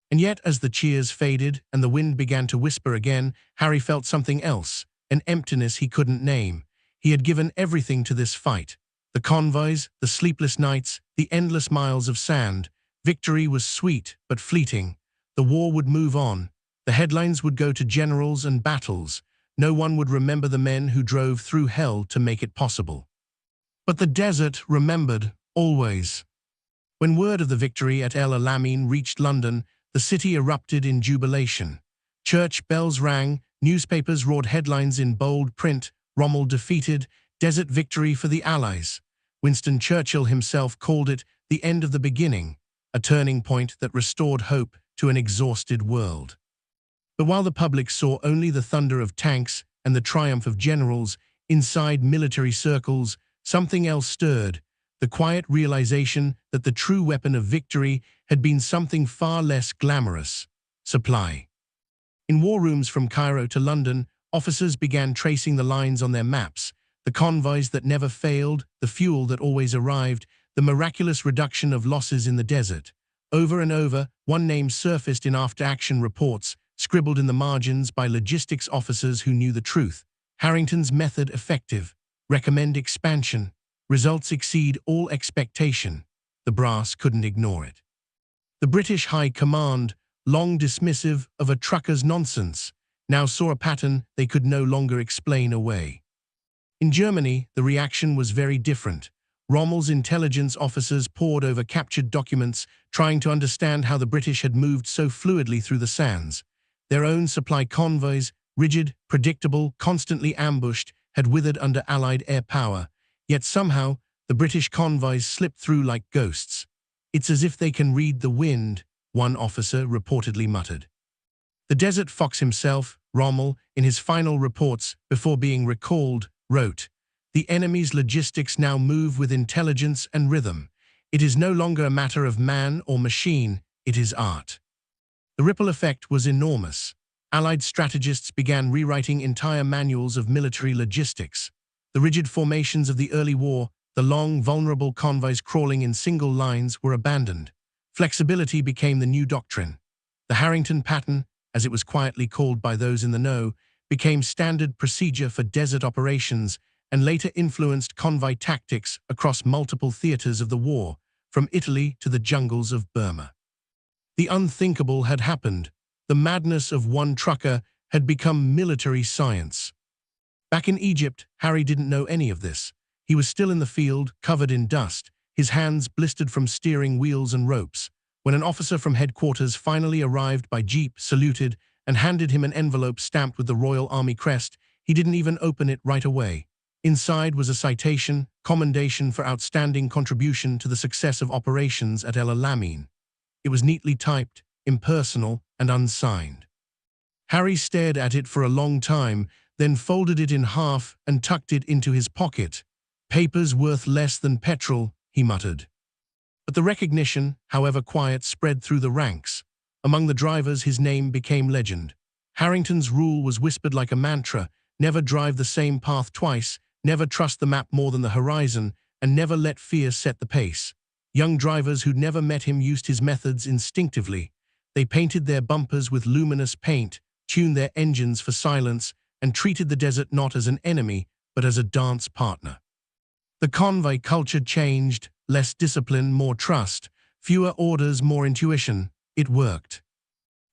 And yet, as the cheers faded and the wind began to whisper again, Harry felt something else, an emptiness he couldn't name. He had given everything to this fight. The convoys, the sleepless nights, the endless miles of sand. Victory was sweet but fleeting. The war would move on. The headlines would go to generals and battles. no one would remember the men who drove through hell to make it possible. But the desert remembered, always. When word of the victory at El Alamein reached London, the city erupted in jubilation. Church bells rang, newspapers roared headlines in bold print: Rommel defeated, desert victory for the Allies. Winston Churchill himself called it the end of the beginning, a turning point that restored hope to an exhausted world. But while the public saw only the thunder of tanks and the triumph of generals, inside military circles, something else stirred: the quiet realization that the true weapon of victory had been something far less glamorous: supply. In war rooms from Cairo to London, officers began tracing the lines on their maps: the convoys that never failed, the fuel that always arrived, the miraculous reduction of losses in the desert. Over and over, one name surfaced in after-action reports, scribbled in the margins by logistics officers who knew the truth: Harrington's method effective. Recommend expansion. Results exceed all expectation. The brass couldn't ignore it. The British High Command, long dismissive of a trucker's nonsense, now saw a pattern they could no longer explain away. In Germany, the reaction was very different. Rommel's intelligence officers pored over captured documents, trying to understand how the British had moved so fluidly through the sands. Their own supply convoys, rigid, predictable, constantly ambushed, had withered under Allied air power. Yet somehow, the British convoys slipped through like ghosts. "It's as if they can read the wind," one officer reportedly muttered. The Desert Fox himself, Rommel, in his final reports before being recalled, wrote, "The enemy's logistics now move with intelligence and rhythm. It is no longer a matter of man or machine, it is art." The ripple effect was enormous. Allied strategists began rewriting entire manuals of military logistics. The rigid formations of the early war, the long, vulnerable convoys crawling in single lines, were abandoned. Flexibility became the new doctrine. The Harrington pattern, as it was quietly called by those in the know, became standard procedure for desert operations and later influenced convoy tactics across multiple theaters of the war, from Italy to the jungles of Burma. The unthinkable had happened. The madness of one trucker had become military science. Back in Egypt, Harry didn't know any of this. He was still in the field, covered in dust, his hands blistered from steering wheels and ropes, when an officer from headquarters finally arrived by jeep, saluted, and handed him an envelope stamped with the Royal Army crest. He didn't even open it right away. Inside was a citation, commendation for outstanding contribution to the success of operations at El Alamein. It was neatly typed, impersonal, and unsigned. Harry stared at it for a long time, then folded it in half and tucked it into his pocket. "Paper's worth less than petrol," he muttered. But the recognition, however quiet, spread through the ranks. Among the drivers, his name became legend. Harrington's rule was whispered like a mantra: never drive the same path twice, never trust the map more than the horizon, and never let fear set the pace. Young drivers who'd never met him used his methods instinctively. They painted their bumpers with luminous paint, tuned their engines for silence, and treated the desert not as an enemy, but as a dance partner. The convoy culture changed: less discipline, more trust, fewer orders, more intuition. It worked.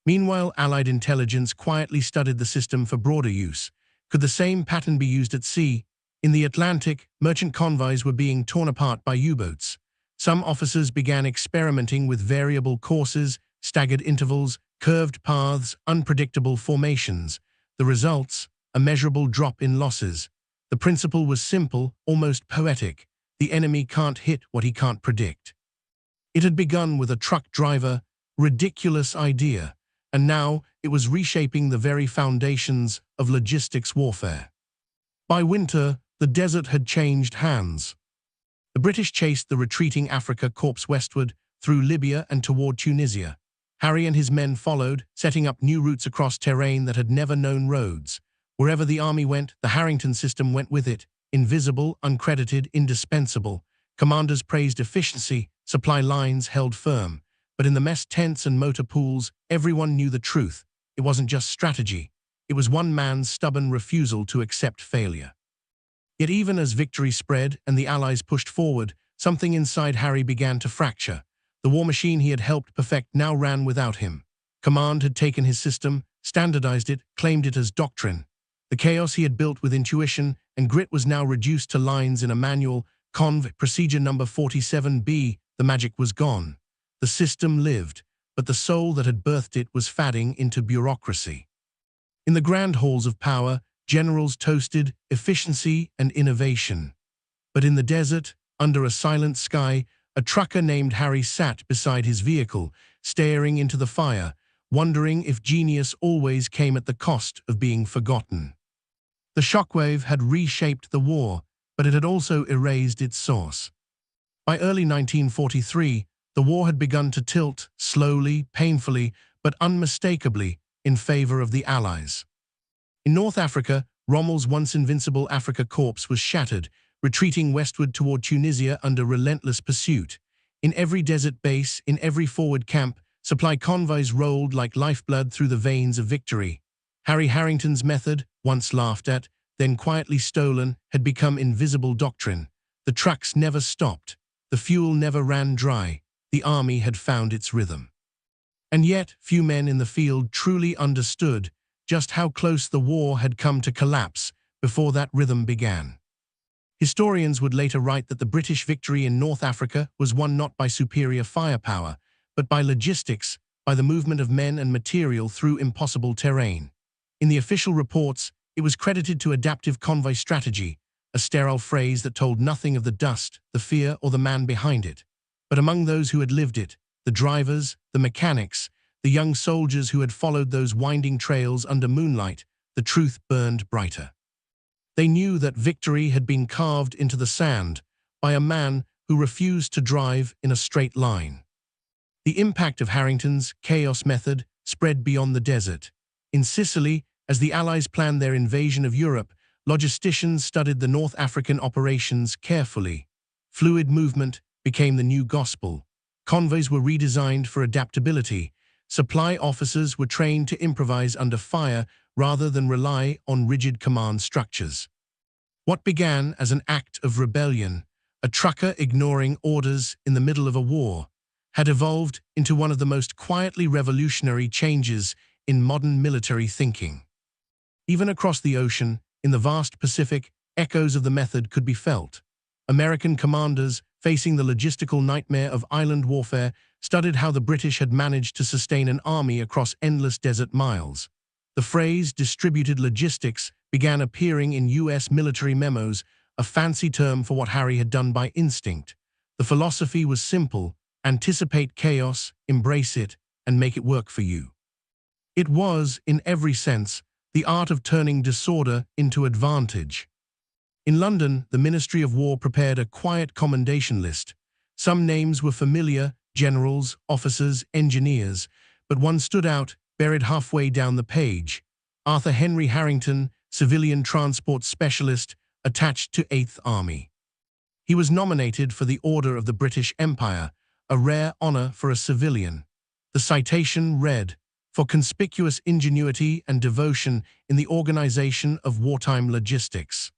Meanwhile, Allied intelligence quietly studied the system for broader use. Could the same pattern be used at sea? In the Atlantic, merchant convoys were being torn apart by U-boats. Some officers began experimenting with variable courses, staggered intervals, curved paths, unpredictable formations. The results: a measurable drop in losses. The principle was simple, almost poetic: the enemy can't hit what he can't predict. It had begun with a truck driver, ridiculous idea, and now it was reshaping the very foundations of logistics warfare. By winter, the desert had changed hands. The British chased the retreating Afrika Korps westward, through Libya and toward Tunisia. Harry and his men followed, setting up new routes across terrain that had never known roads. Wherever the army went, the Harrington system went with it: invisible, uncredited, indispensable. Commanders praised efficiency, supply lines held firm. But in the mess tents and motor pools, everyone knew the truth. It wasn't just strategy. It was one man's stubborn refusal to accept failure. Yet even as victory spread and the Allies pushed forward, something inside Harry began to fracture. The war machine he had helped perfect now ran without him. Command had taken his system, standardized it, claimed it as doctrine. The chaos he had built with intuition and grit was now reduced to lines in a manual. Procedure number 47B. The magic was gone. The system lived, but the soul that had birthed it was fading into bureaucracy. In the grand halls of power, generals toasted efficiency and innovation. But in the desert, under a silent sky, a trucker named Harry sat beside his vehicle, staring into the fire, wondering if genius always came at the cost of being forgotten. The shockwave had reshaped the war, but it had also erased its source. By early 1943, the war had begun to tilt, slowly, painfully, but unmistakably, in favor of the Allies. In North Africa, Rommel's once invincible Afrika Korps was shattered, retreating westward toward Tunisia under relentless pursuit. In every desert base, in every forward camp, supply convoys rolled like lifeblood through the veins of victory. Harry Harrington's method, once laughed at, then quietly stolen, had become invisible doctrine. The trucks never stopped. The fuel never ran dry. The army had found its rhythm. And yet, few men in the field truly understood just how close the war had come to collapse before that rhythm began. Historians would later write that the British victory in North Africa was won not by superior firepower, but by logistics, by the movement of men and material through impossible terrain. In the official reports, it was credited to adaptive convoy strategy, a sterile phrase that told nothing of the dust, the fear, or the man behind it. But among those who had lived it, the drivers, the mechanics, the young soldiers who had followed those winding trails under moonlight, the truth burned brighter. They knew that victory had been carved into the sand by a man who refused to drive in a straight line. The impact of Harrington's chaos method spread beyond the desert. In Sicily, as the Allies planned their invasion of Europe, logisticians studied the North African operations carefully. Fluid movement became the new gospel. Convoys were redesigned for adaptability. Supply officers were trained to improvise under fire rather than rely on rigid command structures. What began as an act of rebellion, a trucker ignoring orders in the middle of a war, had evolved into one of the most quietly revolutionary changes in modern military thinking. Even across the ocean, in the vast Pacific, echoes of the method could be felt. American commanders, facing the logistical nightmare of island warfare, studied how the British had managed to sustain an army across endless desert miles. The phrase distributed logistics began appearing in U.S. military memos, a fancy term for what Harry had done by instinct. The philosophy was simple: anticipate chaos, embrace it, and make it work for you. It was, in every sense, the art of turning disorder into advantage. In London, the Ministry of War prepared a quiet commendation list. Some names were familiar: generals, officers, engineers, but one stood out, buried halfway down the page: Arthur Henry Harrington, civilian transport specialist, attached to 8th Army. He was nominated for the Order of the British Empire, a rare honor for a civilian. The citation read, "For conspicuous ingenuity and devotion in the organization of wartime logistics."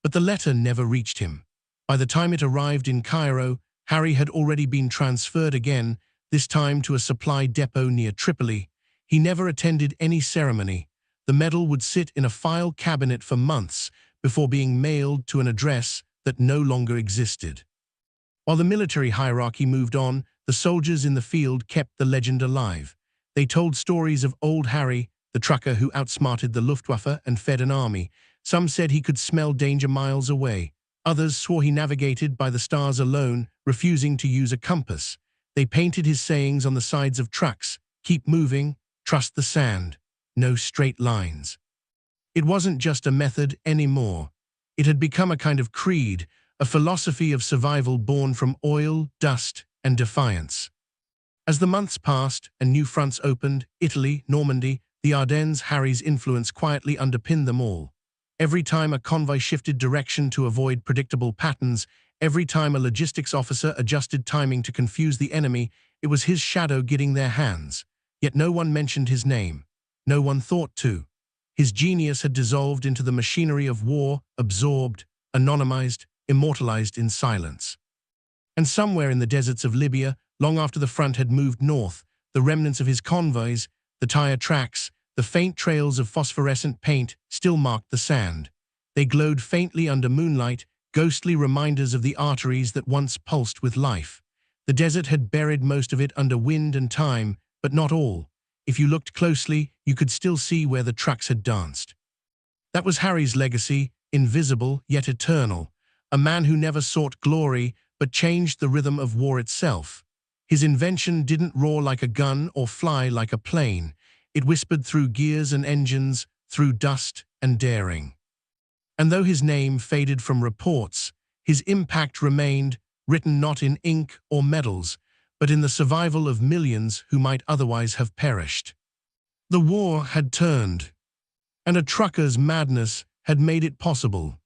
But the letter never reached him. By the time it arrived in Cairo, Harry had already been transferred again, this time to a supply depot near Tripoli. He never attended any ceremony. The medal would sit in a file cabinet for months before being mailed to an address that no longer existed. While the military hierarchy moved on, the soldiers in the field kept the legend alive. They told stories of old Harry, the trucker who outsmarted the Luftwaffe and fed an army. Some said he could smell danger miles away. Others swore he navigated by the stars alone, refusing to use a compass. They painted his sayings on the sides of trucks: keep moving, trust the sand, no straight lines. It wasn't just a method anymore. It had become a kind of creed, a philosophy of survival born from oil, dust, and defiance. As the months passed and new fronts opened, Italy, Normandy, the Ardennes, Harry's influence quietly underpinned them all. Every time a convoy shifted direction to avoid predictable patterns, every time a logistics officer adjusted timing to confuse the enemy, it was his shadow getting their hands. Yet no one mentioned his name. No one thought to. His genius had dissolved into the machinery of war, absorbed, anonymized, immortalized in silence. And somewhere in the deserts of Libya, long after the front had moved north, the remnants of his convoys, the tire tracks, The faint trails of phosphorescent paint still marked the sand. They glowed faintly under moonlight, ghostly reminders of the arteries that once pulsed with life. The desert had buried most of it under wind and time, but not all. If you looked closely, you could still see where the trucks had danced. That was Harry's legacy, invisible yet eternal. A man who never sought glory, but changed the rhythm of war itself. His invention didn't roar like a gun or fly like a plane. It whispered through gears and engines, through dust and daring. And though his name faded from reports, his impact remained, written not in ink or medals, but in the survival of millions who might otherwise have perished. The war had turned, and a trucker's madness had made it possible.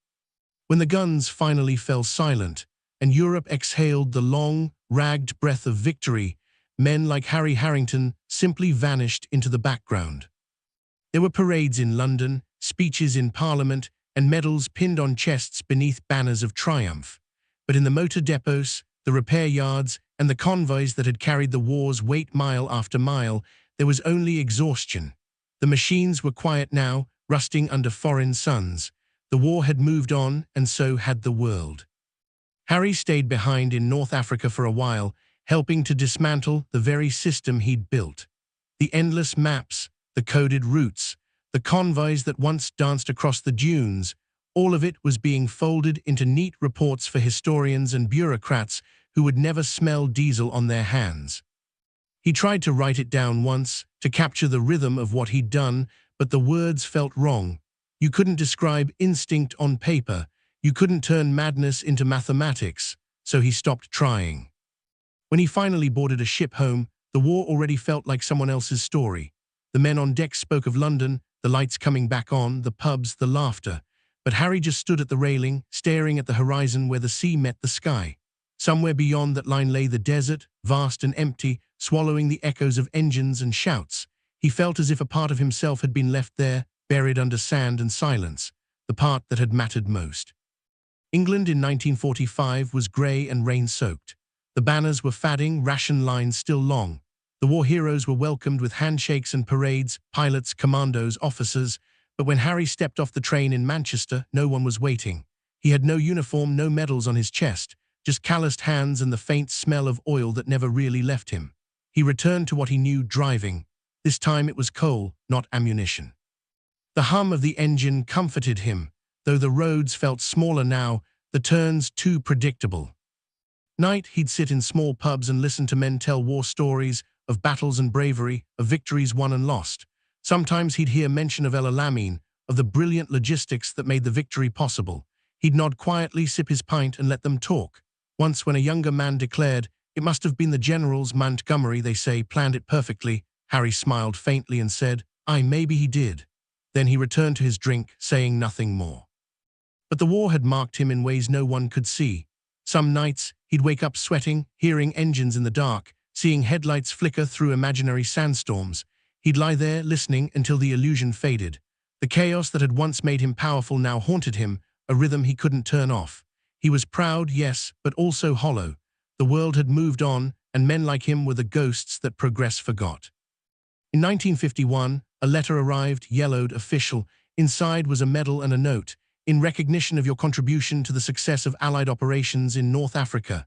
When the guns finally fell silent, and Europe exhaled the long, ragged breath of victory, men like Harry Harrington simply vanished into the background. There were parades in London, speeches in Parliament, and medals pinned on chests beneath banners of triumph. But in the motor depots, the repair yards, and the convoys that had carried the war's weight mile after mile, there was only exhaustion. The machines were quiet now, rusting under foreign suns. The war had moved on, and so had the world. Harry stayed behind in North Africa for a while, helping to dismantle the very system he'd built. The endless maps, the coded routes, the convoys that once danced across the dunes, all of it was being folded into neat reports for historians and bureaucrats who would never smell diesel on their hands. He tried to write it down once, to capture the rhythm of what he'd done, but the words felt wrong. You couldn't describe instinct on paper. You couldn't turn madness into mathematics, so he stopped trying. When he finally boarded a ship home, the war already felt like someone else's story. The men on deck spoke of London, the lights coming back on, the pubs, the laughter. But Harry just stood at the railing, staring at the horizon where the sea met the sky. Somewhere beyond that line lay the desert, vast and empty, swallowing the echoes of engines and shouts. He felt as if a part of himself had been left there, buried under sand and silence, the part that had mattered most. England in 1945 was grey and rain-soaked. The banners were fading, ration lines still long. The war heroes were welcomed with handshakes and parades, pilots, commandos, officers. But when Harry stepped off the train in Manchester, no one was waiting. He had no uniform, no medals on his chest, just calloused hands and the faint smell of oil that never really left him. He returned to what he knew, driving. This time it was coal, not ammunition. The hum of the engine comforted him, though the roads felt smaller now, the turns too predictable. Night, he'd sit in small pubs and listen to men tell war stories, of battles and bravery, of victories won and lost. Sometimes he'd hear mention of El Alamein, of the brilliant logistics that made the victory possible. He'd nod quietly, sip his pint, and let them talk. Once, when a younger man declared, "It must have been the generals, Montgomery, they say, planned it perfectly," Harry smiled faintly and said, "Aye, maybe he did." Then he returned to his drink, saying nothing more. But the war had marked him in ways no one could see. Some nights, he'd wake up sweating, hearing engines in the dark, seeing headlights flicker through imaginary sandstorms. He'd lie there, listening until the illusion faded. The chaos that had once made him powerful now haunted him, a rhythm he couldn't turn off. He was proud, yes, but also hollow. The world had moved on, and men like him were the ghosts that progress forgot. In 1951, a letter arrived, yellowed, official. Inside was a medal and a note, in recognition of your contribution to the success of Allied operations in North Africa.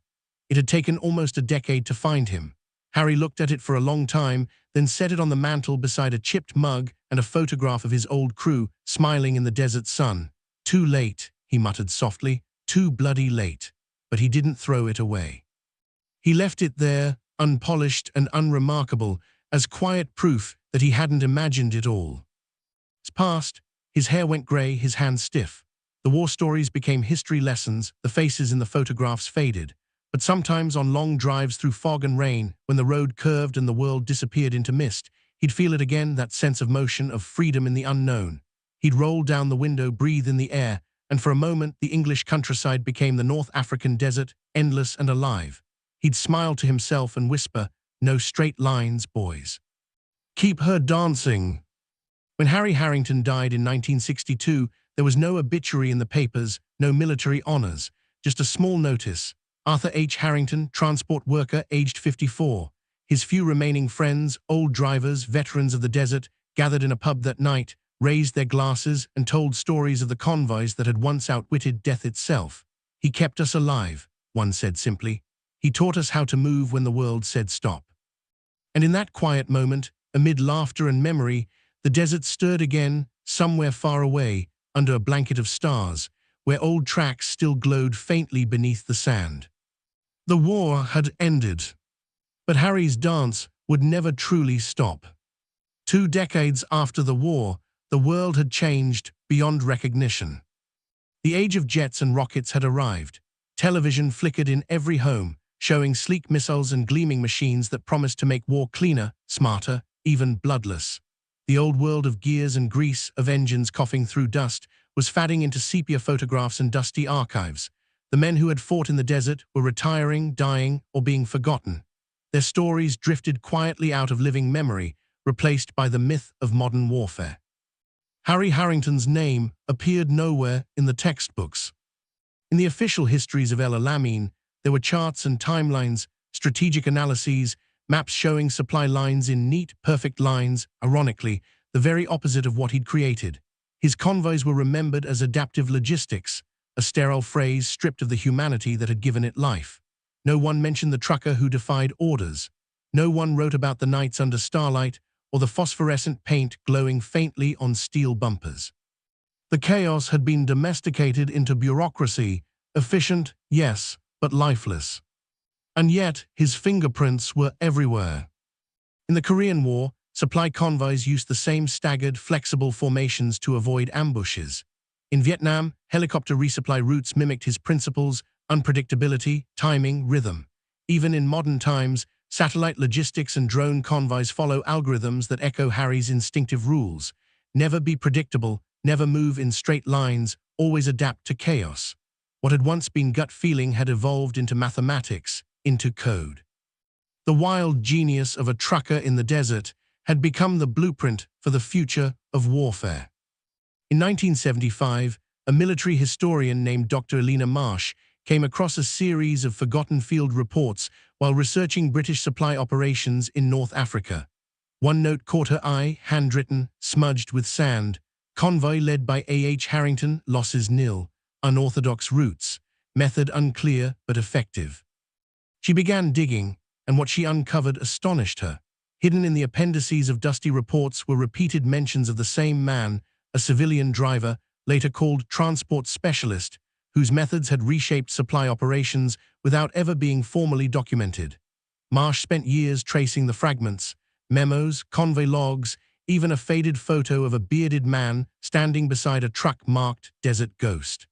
It had taken almost a decade to find him. Harry looked at it for a long time, then set it on the mantel beside a chipped mug and a photograph of his old crew, smiling in the desert sun. "Too late," he muttered softly, "too bloody late." But he didn't throw it away. He left it there, unpolished and unremarkable, as quiet proof that he hadn't imagined it all. As passed, his hair went grey, his hands stiff. The war stories became history lessons, the faces in the photographs faded. But sometimes on long drives through fog and rain, when the road curved and the world disappeared into mist, he'd feel it again, that sense of motion, of freedom in the unknown. He'd roll down the window, breathe in the air, and for a moment the English countryside became the North African desert, endless and alive. He'd smile to himself and whisper, "No straight lines, boys. Keep her dancing." When Harry Harrington died in 1962, there was no obituary in the papers, no military honors, just a small notice. Arthur H. Harrington, transport worker, aged 54. His few remaining friends, old drivers, veterans of the desert, gathered in a pub that night, raised their glasses and told stories of the convoys that had once outwitted death itself. "He kept us alive," one said simply. "He taught us how to move when the world said stop." And in that quiet moment, amid laughter and memory, the desert stirred again, somewhere far away, under a blanket of stars, where old tracks still glowed faintly beneath the sand. The war had ended, but Harry's dance would never truly stop. 2 decades after the war, the world had changed beyond recognition. The age of jets and rockets had arrived. Television flickered in every home, showing sleek missiles and gleaming machines that promised to make war cleaner, smarter, even bloodless. The old world of gears and grease, of engines coughing through dust, was fading into sepia photographs and dusty archives. The men who had fought in the desert were retiring, dying, or being forgotten. Their stories drifted quietly out of living memory, replaced by the myth of modern warfare. Harry Harrington's name appeared nowhere in the textbooks. In the official histories of El Alamein, there were charts and timelines, strategic analyses, maps showing supply lines in neat, perfect lines, ironically, the very opposite of what he'd created. His convoys were remembered as adaptive logistics, a sterile phrase stripped of the humanity that had given it life. No one mentioned the trucker who defied orders. No one wrote about the nights under starlight or the phosphorescent paint glowing faintly on steel bumpers. The chaos had been domesticated into bureaucracy, efficient, yes, but lifeless. And yet, his fingerprints were everywhere. In the Korean War, supply convoys used the same staggered, flexible formations to avoid ambushes. In Vietnam, helicopter resupply routes mimicked his principles: unpredictability, timing, rhythm. Even in modern times, satellite logistics and drone convoys follow algorithms that echo Harry's instinctive rules. Never be predictable, never move in straight lines, always adapt to chaos. What had once been gut feeling had evolved into mathematics, into code. The wild genius of a trucker in the desert had become the blueprint for the future of warfare. In 1975, a military historian named Dr. Elena Marsh came across a series of forgotten field reports while researching British supply operations in North Africa. One note caught her eye, handwritten, smudged with sand: "Convoy led by A.H. Harrington, losses nil, unorthodox routes, method unclear but effective." She began digging, and what she uncovered astonished her. Hidden in the appendices of dusty reports were repeated mentions of the same man, a civilian driver, later called transport specialist, whose methods had reshaped supply operations without ever being formally documented. Marsh spent years tracing the fragments: memos, convoy logs, even a faded photo of a bearded man standing beside a truck marked Desert Ghost.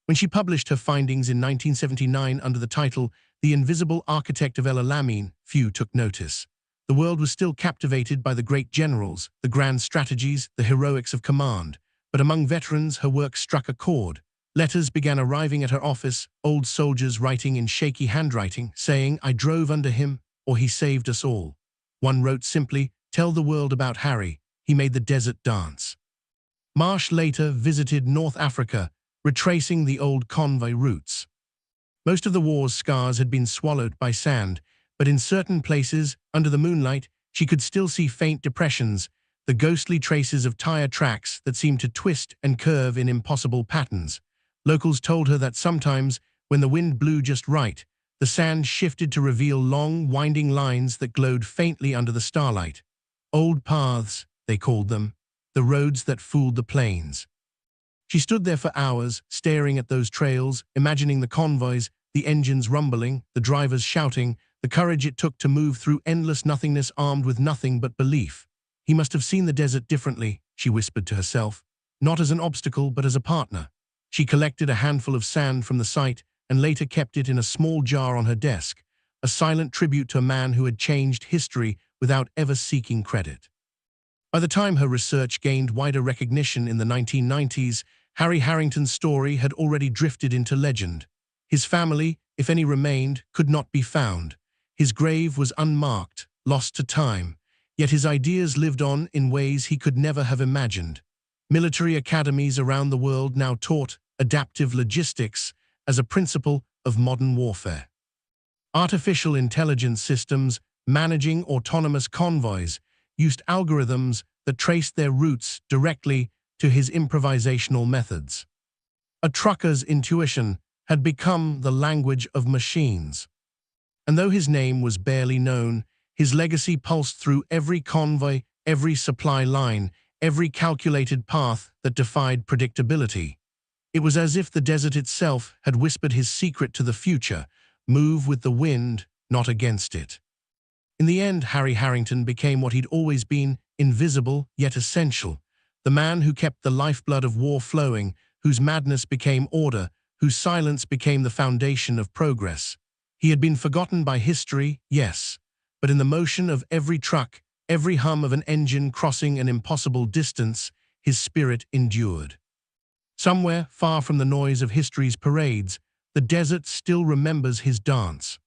When she published her findings in 1979 under the title "The Invisible Architect of El Alamein," few took notice. The world was still captivated by the great generals, the grand strategies, the heroics of command. But among veterans, her work struck a chord. Letters began arriving at her office, old soldiers writing in shaky handwriting, saying, "I drove under him," or "He saved us all." One wrote simply, "Tell the world about Harry. He made the desert dance." Marsh later visited North Africa, retracing the old convoy routes. Most of the war's scars had been swallowed by sand, but in certain places, under the moonlight, she could still see faint depressions, the ghostly traces of tire tracks that seemed to twist and curve in impossible patterns. Locals told her that sometimes, when the wind blew just right, the sand shifted to reveal long, winding lines that glowed faintly under the starlight. Old paths, they called them, the roads that fooled the plains. She stood there for hours, staring at those trails, imagining the convoys, the engines rumbling, the drivers shouting, the courage it took to move through endless nothingness armed with nothing but belief. He must have seen the desert differently, she whispered to herself, not as an obstacle but as a partner. She collected a handful of sand from the site and later kept it in a small jar on her desk, a silent tribute to a man who had changed history without ever seeking credit. By the time her research gained wider recognition in the 1990s, Harry Harrington's story had already drifted into legend. His family, if any remained, could not be found. His grave was unmarked, lost to time, yet his ideas lived on in ways he could never have imagined. Military academies around the world now taught adaptive logistics as a principle of modern warfare. Artificial intelligence systems managing autonomous convoys used algorithms that traced their roots directly to his improvisational methods. A trucker's intuition had become the language of machines. And though his name was barely known, his legacy pulsed through every convoy, every supply line, every calculated path that defied predictability. It was as if the desert itself had whispered his secret to the future: move with the wind, not against it. In the end, Harry Harrington became what he'd always been: invisible yet essential. The man who kept the lifeblood of war flowing, whose madness became order, whose silence became the foundation of progress. He had been forgotten by history, yes, but in the motion of every truck, every hum of an engine crossing an impossible distance, his spirit endured. Somewhere, far from the noise of history's parades, the desert still remembers his dance.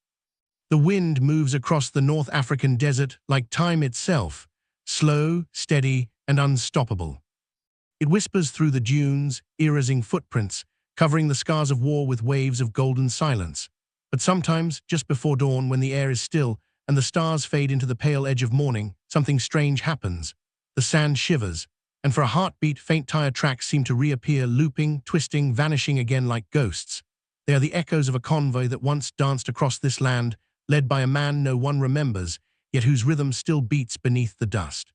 The wind moves across the North African desert like time itself, slow, steady, and unstoppable. It whispers through the dunes, erasing footprints, covering the scars of war with waves of golden silence. But sometimes, just before dawn, when the air is still and the stars fade into the pale edge of morning, something strange happens. The sand shivers, and for a heartbeat, faint tire tracks seem to reappear, looping, twisting, vanishing again like ghosts. They are the echoes of a convoy that once danced across this land, led by a man no one remembers, yet whose rhythm still beats beneath the dust.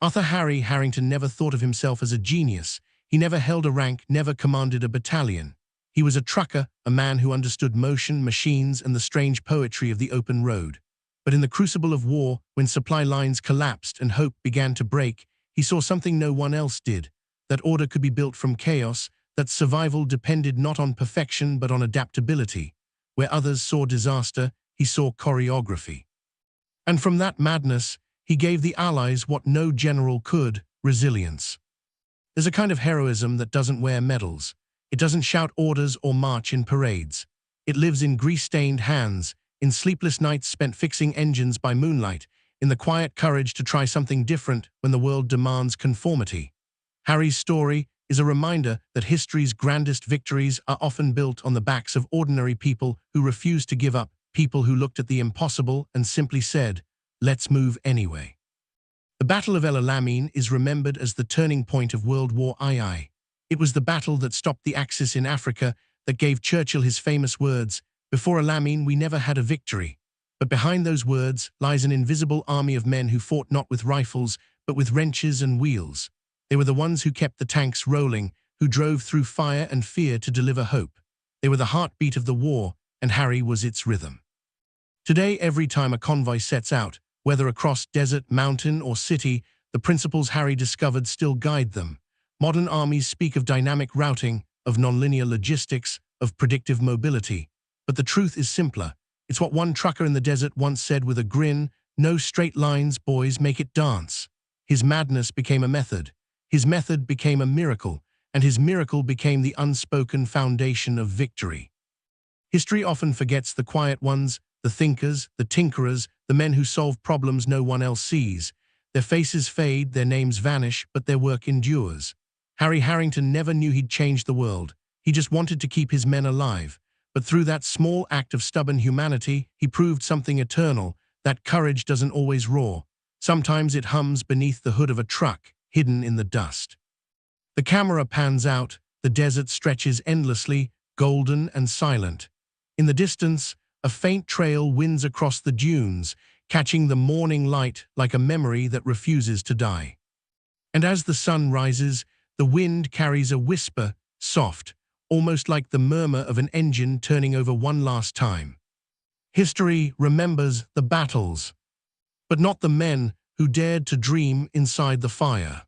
Arthur Harry Harrington never thought of himself as a genius. He never held a rank, never commanded a battalion. He was a trucker, a man who understood motion, machines, and the strange poetry of the open road. But in the crucible of war, when supply lines collapsed and hope began to break, he saw something no one else did: that order could be built from chaos, that survival depended not on perfection but on adaptability. Where others saw disaster, he saw choreography. And from that madness, he gave the Allies what no general could: resilience. There's a kind of heroism that doesn't wear medals. It doesn't shout orders or march in parades. It lives in grease-stained hands, in sleepless nights spent fixing engines by moonlight, in the quiet courage to try something different when the world demands conformity. Harry's story is a reminder that history's grandest victories are often built on the backs of ordinary people who refused to give up, people who looked at the impossible and simply said, "Let's move anyway." The Battle of El Alamein is remembered as the turning point of World War II. It was the battle that stopped the Axis in Africa, that gave Churchill his famous words, "Before Alamein we never had a victory." But behind those words lies an invisible army of men who fought not with rifles, but with wrenches and wheels. They were the ones who kept the tanks rolling, who drove through fire and fear to deliver hope. They were the heartbeat of the war, and Harry was its rhythm. Today, every time a convoy sets out, whether across desert, mountain, or city, the principles Harry discovered still guide them. Modern armies speak of dynamic routing, of nonlinear logistics, of predictive mobility. But the truth is simpler. It's what one trucker in the desert once said with a grin: "No straight lines, boys, make it dance." His madness became a method. His method became a miracle, and his miracle became the unspoken foundation of victory. History often forgets the quiet ones, the thinkers, the tinkerers, the men who solve problems no one else sees. Their faces fade, their names vanish, but their work endures. Harry Harrington never knew he'd change the world. He just wanted to keep his men alive. But through that small act of stubborn humanity, he proved something eternal: that courage doesn't always roar. Sometimes it hums beneath the hood of a truck, hidden in the dust. The camera pans out, the desert stretches endlessly, golden and silent. In the distance, a faint trail winds across the dunes, catching the morning light like a memory that refuses to die. And as the sun rises, the wind carries a whisper, soft, almost like the murmur of an engine turning over one last time. History remembers the battles, but not the men who dared to dream inside the fire.